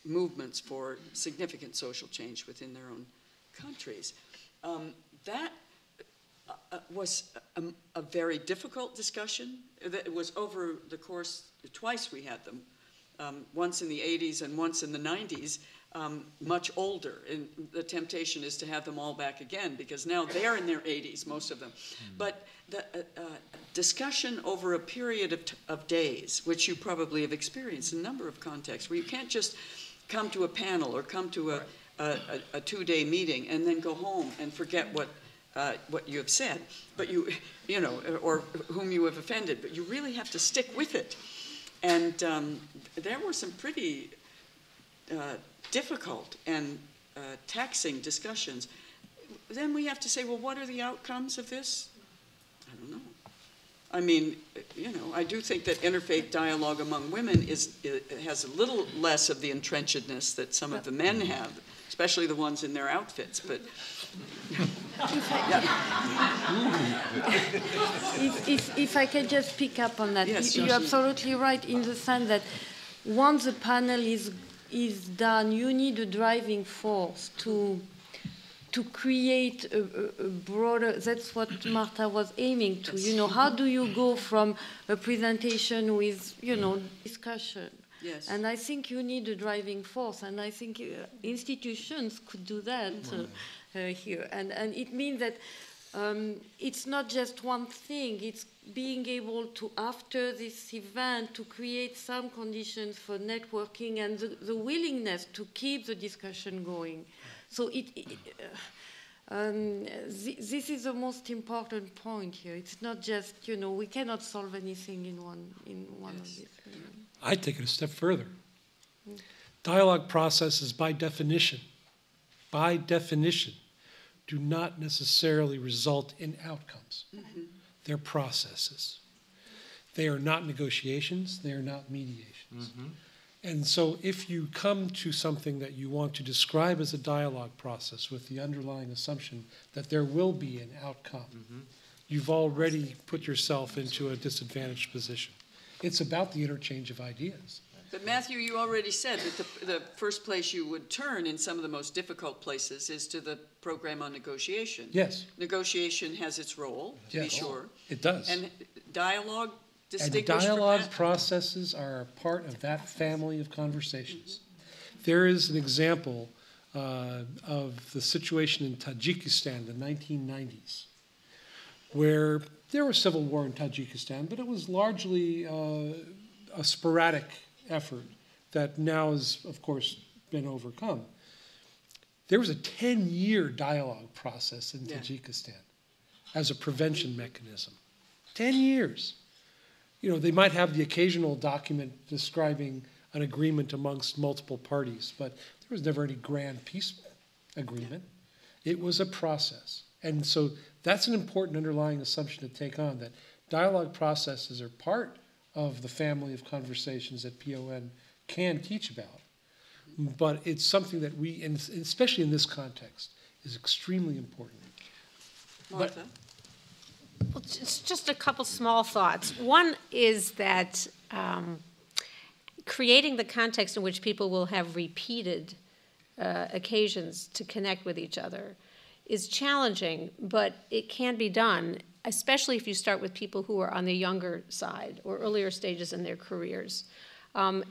B: movements for significant social change within their own countries. That was a very difficult discussion. It was over the course, twice we had them, once in the 80s and once in the 90s, much older. And the temptation is to have them all back again, because now they're in their 80s, most of them. But the discussion over a period of days, which you probably have experienced in a number of contexts, where you can't just come to a panel or come to a two-day meeting and then go home and forget what you have said, but you know, or whom you have offended, but you really have to stick with it. And there were some pretty difficult and taxing discussions. Then we have to say, well, what are the outcomes of this? I don't know. I mean, you know, I do think that interfaith dialogue among women has a little less of the entrenchedness that some of the men have, especially the ones in their outfits, but...
F: If I can just pick up on that,
B: yes,
F: you're absolutely right in the sense that once the panel is done, you need a driving force to create a broader, that's what Martha was aiming to, you know, how do you go from a presentation with, you know, discussion?
B: Yes.
F: And I think you need a driving force, and I think institutions could do that here. And it means that it's not just one thing, it's being able to, after this event, to create some conditions for networking and the willingness to keep the discussion going. So this is the most important point here. It's not just, you know, we cannot solve anything in one of these.
D: I'd take it a step further. Dialogue processes, by definition, do not necessarily result in outcomes. Mm-hmm. They're processes. They are not negotiations. They are not mediations. Mm-hmm. And so if you come to something that you want to describe as a dialogue process with the underlying assumption that there will be an outcome, mm-hmm. you've already put yourself into a disadvantaged position. It's about the interchange of ideas.
B: But Matthew, you already said that the first place you would turn in some of the most difficult places is to the program on negotiation.
D: Yes.
B: Negotiation has its role, to be sure.
D: It does.
B: And dialogue
D: And dialogue processes are a part of that family of conversations. Mm-hmm. There is an example of the situation in Tajikistan in the 1990s, where there was civil war in Tajikistan, but it was largely a sporadic effort that now has, of course, been overcome. There was a 10-year dialogue process in Tajikistan as a prevention mechanism. 10 years. You know, they might have the occasional document describing an agreement amongst multiple parties, but there was never any grand peace agreement. It was a process. And so that's an important underlying assumption to take on, that dialogue processes are part of the family of conversations that PON can teach about. But it's something that we, and especially in this context, is extremely important.
B: Martha?
G: Well, it's just a couple small thoughts. One is that creating the context in which people will have repeated occasions to connect with each other is challenging, but it can be done, especially if you start with people who are on the younger side or earlier stages in their careers. I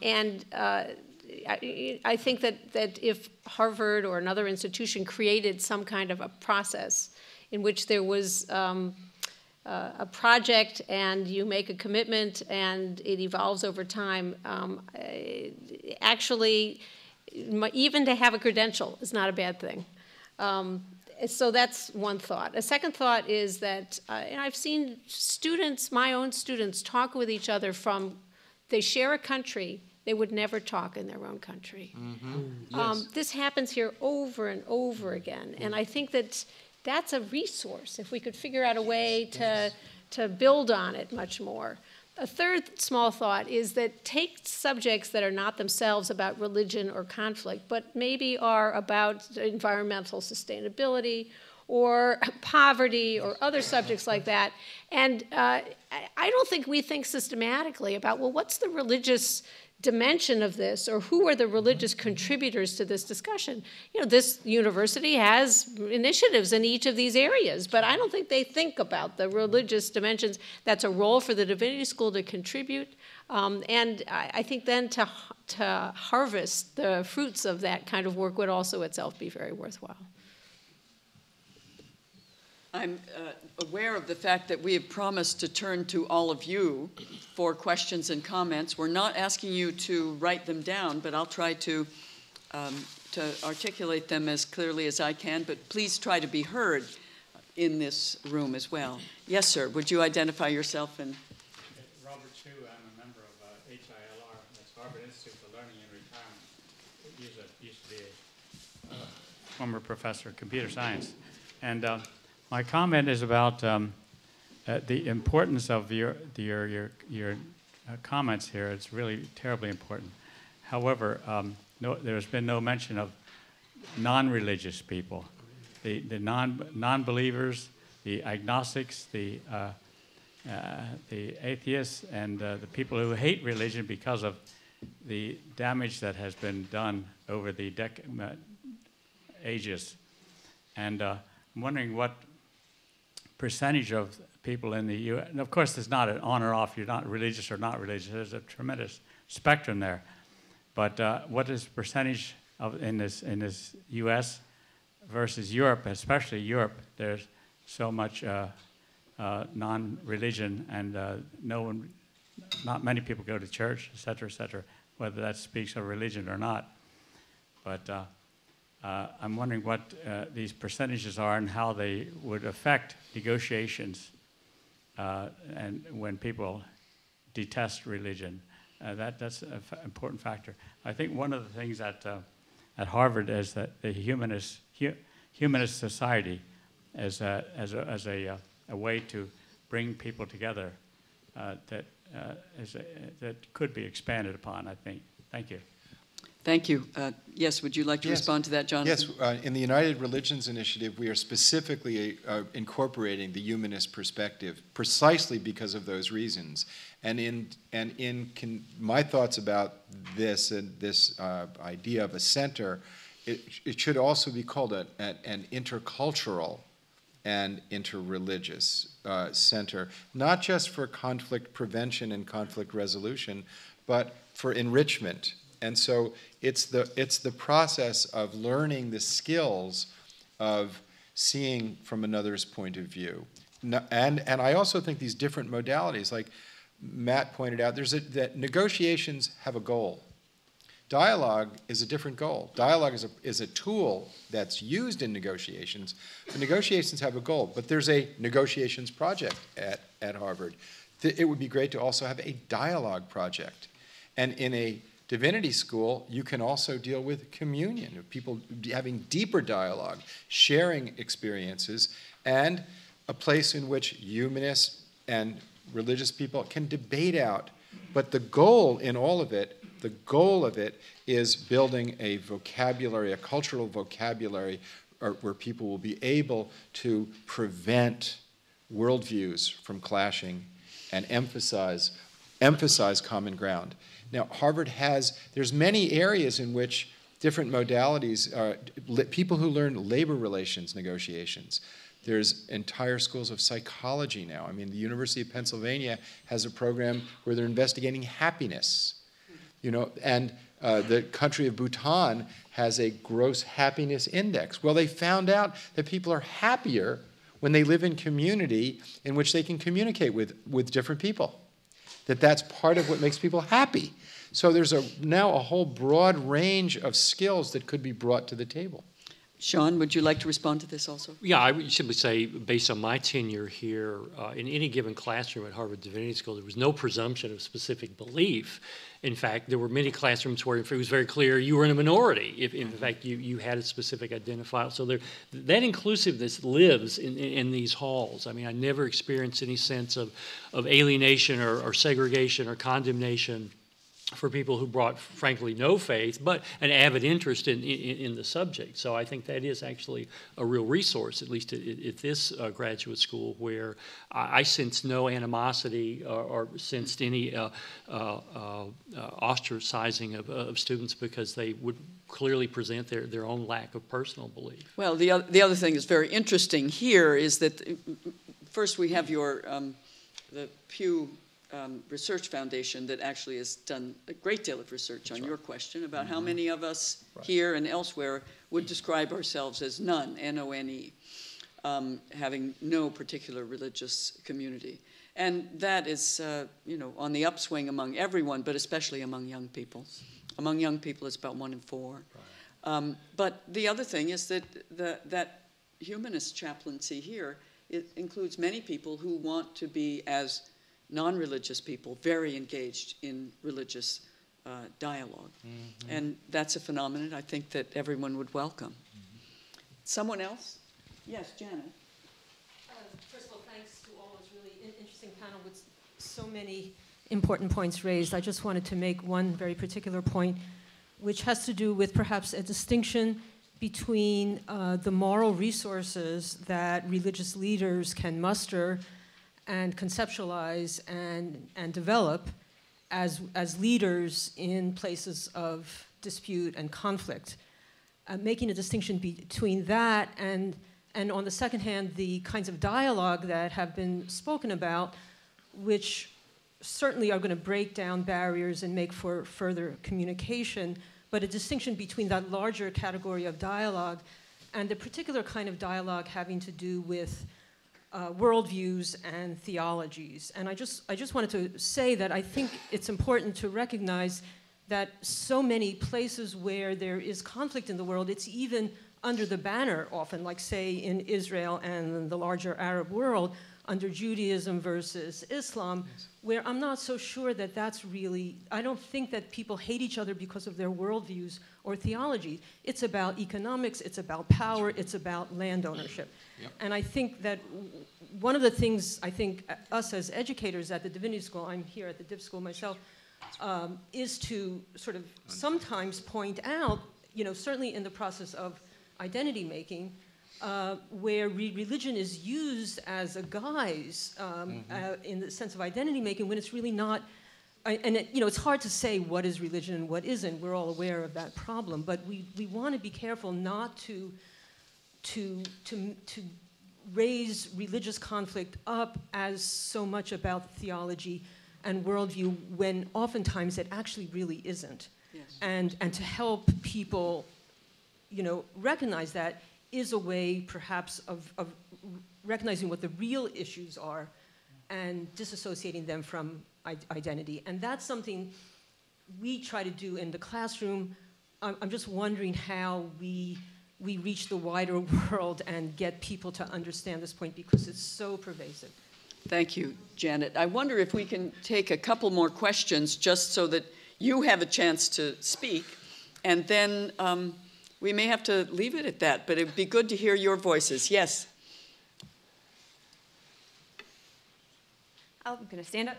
G: think that if Harvard or another institution created some kind of a process in which there was a project and you make a commitment and it evolves over time, actually, even to have a credential is not a bad thing. So that's one thought. A second thought is that and I've seen students, my own students, talk with each other from, they share a country, they would never talk in their own country. Mm-hmm. Yes. This happens here over and over again, and I think that that's a resource if we could figure out a way to build on it much more. A third small thought is that take subjects that are not themselves about religion or conflict, but maybe are about environmental sustainability or poverty or other subjects like that. And I don't think we think systematically about, well, what's the religious dimension of this, or who are the religious contributors to this discussion? You know, this university has initiatives in each of these areas, but I don't think they think about the religious dimensions. That's a role for the Divinity School to contribute, and I think then to harvest the fruits of that kind of work would also itself be very worthwhile.
B: I'm aware of the fact that we have promised to turn to all of you for questions and comments. We're not asking you to write them down, but I'll try to articulate them as clearly as I can, but please try to be heard in this room as well. Yes, sir. Would you identify yourself? And
H: Robert Chu, I'm a member of HILR, that's Harvard Institute for Learning and Retirement. Used to be a former professor of computer science. And my comment is about the importance of your comments here. It's really terribly important. However, there's been no mention of non-religious people, the non-believers, the agnostics, the atheists, and the people who hate religion because of the damage that has been done over the ages. And I'm wondering what percentage of people in the U.S., and of course there's not an on or off, you're not religious or not religious, there's a tremendous spectrum there. But what is the percentage of in this U.S. versus Europe, especially Europe? There's so much non-religion, and not many people go to church, et cetera, whether that speaks of religion or not. But I'm wondering what these percentages are and how they would affect negotiations and when people detest religion. That's an important factor. I think one of the things at Harvard is that the humanist society as a way to bring people together that could be expanded upon, I think. Thank you.
B: thank you. Yes, would you like to respond to that, Jonathan?
E: Yes, in the United Religions Initiative, we are specifically incorporating the humanist perspective precisely because of those reasons. And my thoughts about this and this idea of a center, it should also be called an intercultural and interreligious center, not just for conflict prevention and conflict resolution, but for enrichment. And so it's the process of learning the skills of seeing from another's point of view. And I also think these different modalities, like Matt pointed out, that negotiations have a goal. Dialogue is a different goal. Dialogue is a tool that's used in negotiations, but negotiations have a goal. But there's a negotiations project at Harvard. It would be great to also have a dialogue project. And in a Divinity School, you can also deal with communion, of people having deeper dialogue, sharing experiences, and a place in which humanists and religious people can debate out. But the goal in all of it, is building a vocabulary, a cultural vocabulary, where people will be able to prevent worldviews from clashing and emphasize common ground. Now, Harvard there's many areas in which different modalities, people who learn labor relations negotiations. There's entire schools of psychology now. I mean, the University of Pennsylvania has a program where they're investigating happiness. And the country of Bhutan has a gross happiness index. Well, they found out that people are happier when they live in community in which they can communicate with different people. That's part of what makes people happy. So there's now a whole broad range of skills that could be brought to the table.
B: Shaun, would you like to respond to this also?
C: Yeah, I would simply say, based on my tenure here, in any given classroom at Harvard Divinity School, there was no presumption of specific belief. In fact, there were many classrooms where it was very clear you were in a minority, if in fact you had a specific identifier. So that inclusiveness lives in these halls. I mean, I never experienced any sense of alienation or segregation or condemnation for people who brought, frankly, no faith, but an avid interest in the subject. So I think that is actually a real resource, at least at this graduate school, where I sense no animosity or sensed any ostracizing of students because they would clearly present their own lack of personal belief.
B: Well, the other thing that's very interesting here is that first we have your the Pew Research Foundation that actually has done a great deal of research on your question about how many of us here and elsewhere would describe ourselves as none, N-O-N-E, having no particular religious community. And that is, you know, on the upswing among everyone, but especially among young people. Among young people, it's about 1 in 4. Right. But the other thing is that that humanist chaplaincy here, it includes many people who want to be, as non-religious people, very engaged in religious dialogue. Mm-hmm. And that's a phenomenon I think that everyone would welcome. Mm-hmm. Someone else? Yes, Janet.
I: First of all, thanks to all those really interesting panel with so many important points raised. I just wanted to make one very particular point, which has to do with perhaps a distinction between the moral resources that religious leaders can muster and conceptualize and develop as leaders in places of dispute and conflict. Making a distinction between that and on the second hand, the kinds of dialogue that have been spoken about, which certainly are going to break down barriers and make for further communication, but a distinction between that larger category of dialogue and the particular kind of dialogue having to do with worldviews and theologies. And I just wanted to say that I think it's important to recognize that so many places where there is conflict in the world, it's even under the banner often, like say in Israel and the larger Arab world, under Judaism versus Islam, where I'm not so sure that that's really, I don't think that people hate each other because of their worldviews or theology. It's about economics, it's about power, it's about land ownership. Yep. And I think that one of the things I think us as educators at the Divinity School, I'm here at the Div School myself, is to sort of sometimes point out, you know, certainly in the process of identity making, where religion is used as a guise in the sense of identity making when it's really not. And you know, it's hard to say what is religion and what isn't. We're all aware of that problem, but we want to be careful not to raise religious conflict up as so much about theology and worldview when oftentimes it actually really isn't. Yes. And to help people, you know, recognize that is a way perhaps of recognizing what the real issues are and disassociating them from identity. And that's something we try to do in the classroom. I'm just wondering how we reach the wider world and get people to understand this point because it's so pervasive.
B: Thank you, Janet. I wonder if we can take a couple more questions just so that you have a chance to speak, and then we may have to leave it at that, but it would be good to hear your voices. Yes?
J: I'm going to stand up.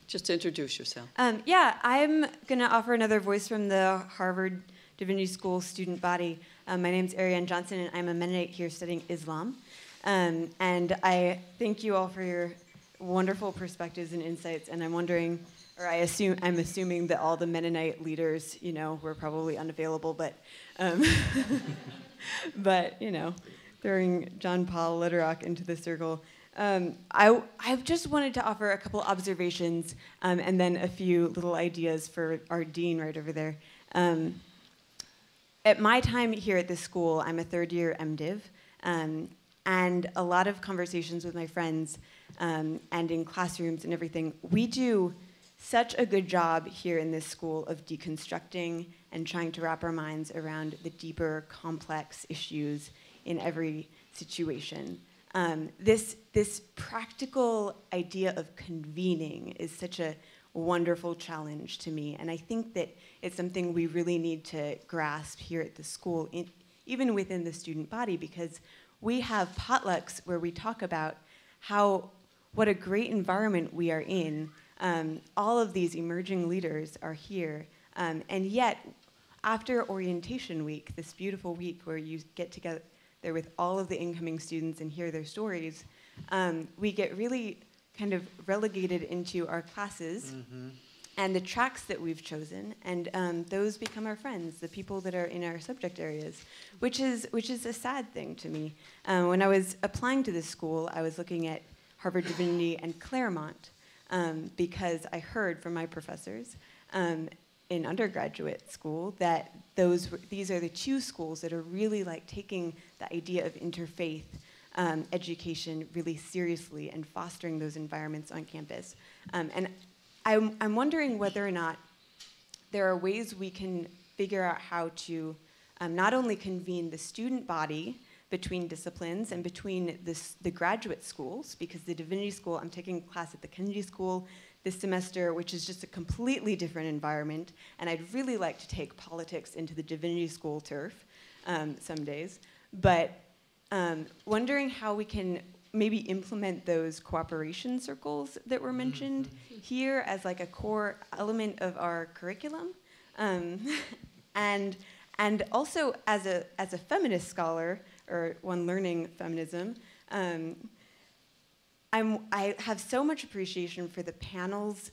B: Just introduce yourself.
J: Yeah, I'm going to offer another voice from the Harvard Divinity School student body. My name's Ariane Johnson, and I'm a Mennonite here studying Islam. And I thank you all for your wonderful perspectives and insights, and I'm wondering, or I'm assuming that all the Mennonite leaders, you know, were probably unavailable, but but you know, throwing John Paul Lederach into the circle. I've just wanted to offer a couple observations and then a few little ideas for our dean right over there. At my time here at this school, I'm a third-year MDiv, and a lot of conversations with my friends and in classrooms and everything, we do such a good job here in this school of deconstructing and trying to wrap our minds around the deeper, complex issues in every situation. This practical idea of convening is such a wonderful challenge to me, and I think that it's something we really need to grasp here at the school, even within the student body, because we have potlucks where we talk about what a great environment we are in All of these emerging leaders are here. And yet, after orientation week, this beautiful week where you get together with all of the incoming students and hear their stories, we get really kind of relegated into our classes and the tracks that we've chosen, and those become our friends, the people that are in our subject areas, which is a sad thing to me. When I was applying to this school, I was looking at Harvard Divinity and Claremont because I heard from my professors in undergraduate school that these are the two schools that are really like taking the idea of interfaith education really seriously and fostering those environments on campus. And I'm wondering whether or not there are ways we can figure out how to not only convene the student body between disciplines and between the graduate schools, because the Divinity School, I'm taking a class at the Kennedy School this semester, which is just a completely different environment, and I'd really like to take politics into the Divinity School turf some days, but wondering how we can maybe implement those cooperation circles that were mentioned here as like a core element of our curriculum, and also as a feminist scholar or one learning feminism, I have so much appreciation for the panels,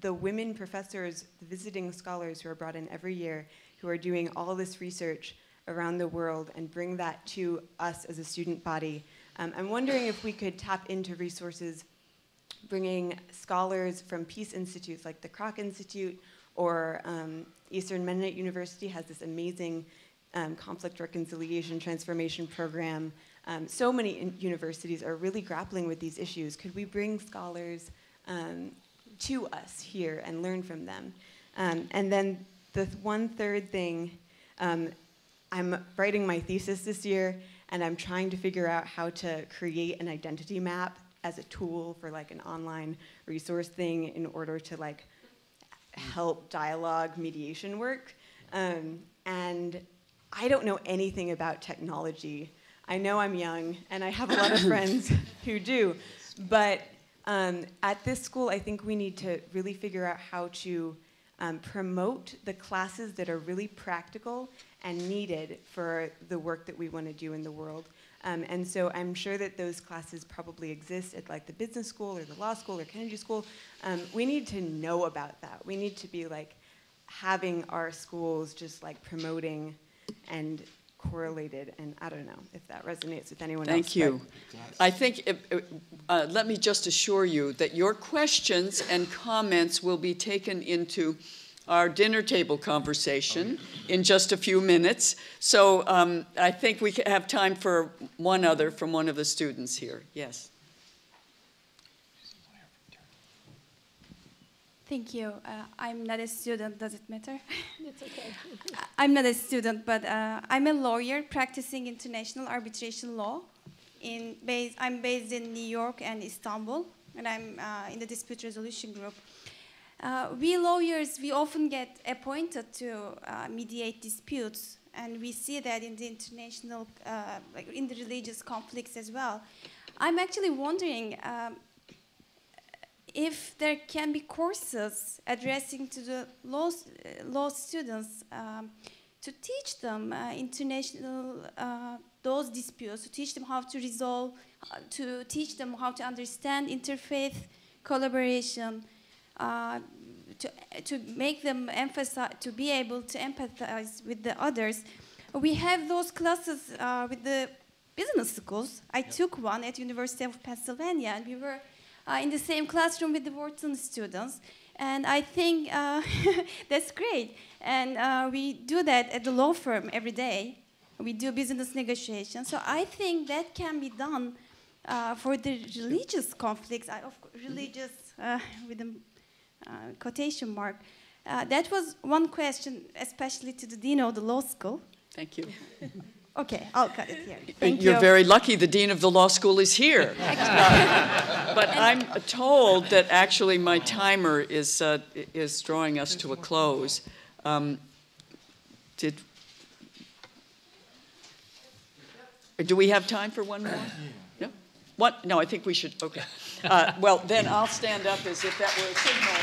J: the women professors, the visiting scholars who are brought in every year, who are doing all this research around the world and bring that to us as a student body. I'm wondering if we could tap into resources, bringing scholars from peace institutes like the Kroc Institute, or Eastern Mennonite University has this amazing conflict reconciliation transformation program. So many universities are really grappling with these issues. Could we bring scholars to us here and learn from them? And then the one third thing, I'm writing my thesis this year, and I'm trying to figure out how to create an identity map as a tool for like an online resource thing in order to like help dialogue mediation work. And I don't know anything about technology. I know I'm young, and I have a lot of friends who do, but at this school, I think we need to really figure out how to promote the classes that are really practical and needed for the work that we want to do in the world. And so I'm sure that those classes probably exist at like the business school or the law school or Kennedy School. We need to know about that. We need to be like having our schools just like promoting and correlated, and I don't know if that resonates with anyone else.
B: Thank you. I think, let me just assure you that your questions and comments will be taken into our dinner table conversation in just a few minutes. So I think we have time for one other from one of the students here. Yes.
K: Thank you. I'm not a student. Does it matter?
G: It's okay.
K: I'm not a student, but I'm a lawyer practicing international arbitration law. I'm based in New York and Istanbul, and I'm in the dispute resolution group. We lawyers, we often get appointed to mediate disputes, and we see that in the international, like in the religious conflicts as well. I'm actually wondering if there can be courses addressing to the law students to teach them international those disputes, to teach them how to resolve, to teach them how to understand interfaith collaboration, to make them emphasize, to be able to empathize with the others. We have those classes with the business schools. I took one at University of Pennsylvania, and we were in the same classroom with the Wharton students, and I think that's great. And we do that at the law firm every day. We do business negotiations. So I think that can be done for the religious conflicts, religious with a quotation mark. That was one question, especially to the dean of the law school.
B: Thank you.
K: Okay, I'll cut it here. Thank
B: You're
K: you.
B: very lucky the dean of the law school is here. But I'm told that actually my timer is drawing us to a close. Do we have time for one more? No? What? No, I think we should. Okay. Well, then I'll stand up as if that were a signal.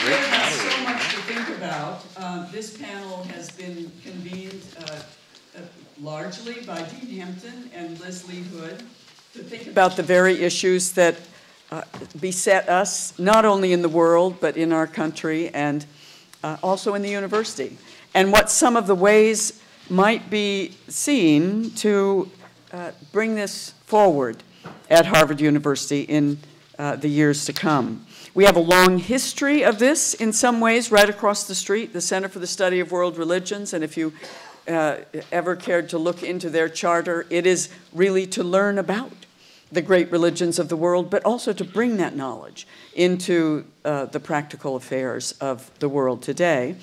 B: There is so much to think about. This panel has been convened largely by Dean Hampton and Leslie Hood to think about the very issues that beset us, not only in the world, but in our country and also in the university, and what some of the ways might be seen to bring this forward at Harvard University in the years to come. We have a long history of this in some ways right across the street, the Center for the Study of World Religions, and if you ever cared to look into their charter, it is really to learn about the great religions of the world, but also to bring that knowledge into the practical affairs of the world today.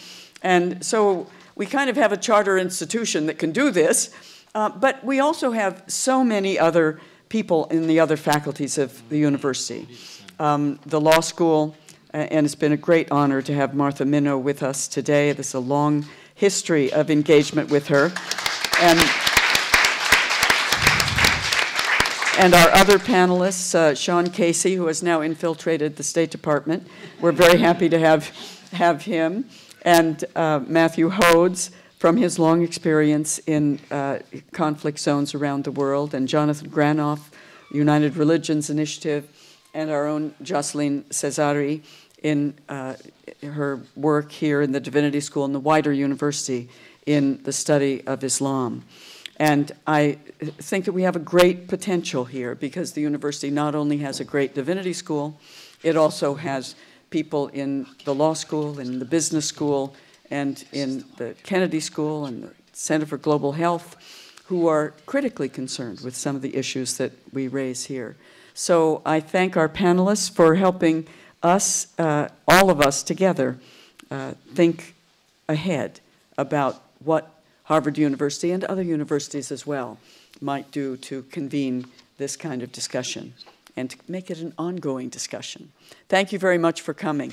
B: And so we kind of have a charter institution that can do this, but we also have so many other people in the other faculties of the university. The law school, and it's been a great honor to have Martha Minow with us today. There's a long history of engagement with her. And our other panelists, Shaun Casey, who has now infiltrated the State Department. We're very happy to have him. And Matthew Hodes, from his long experience in conflict zones around the world, and Jonathan Granoff, United Religions Initiative, and our own Jocelyne Cesari in her work here in the Divinity School and the wider university in the study of Islam. And I think that we have a great potential here because the university not only has a great divinity school, it also has people in the law school, in the business school, and in the Kennedy School and the Center for Global Health who are critically concerned with some of the issues that we raise here. So I thank our panelists for helping us, all of us together, think ahead about what Harvard University and other universities as well might do to convene this kind of discussion and to make it an ongoing discussion. Thank you very much for coming.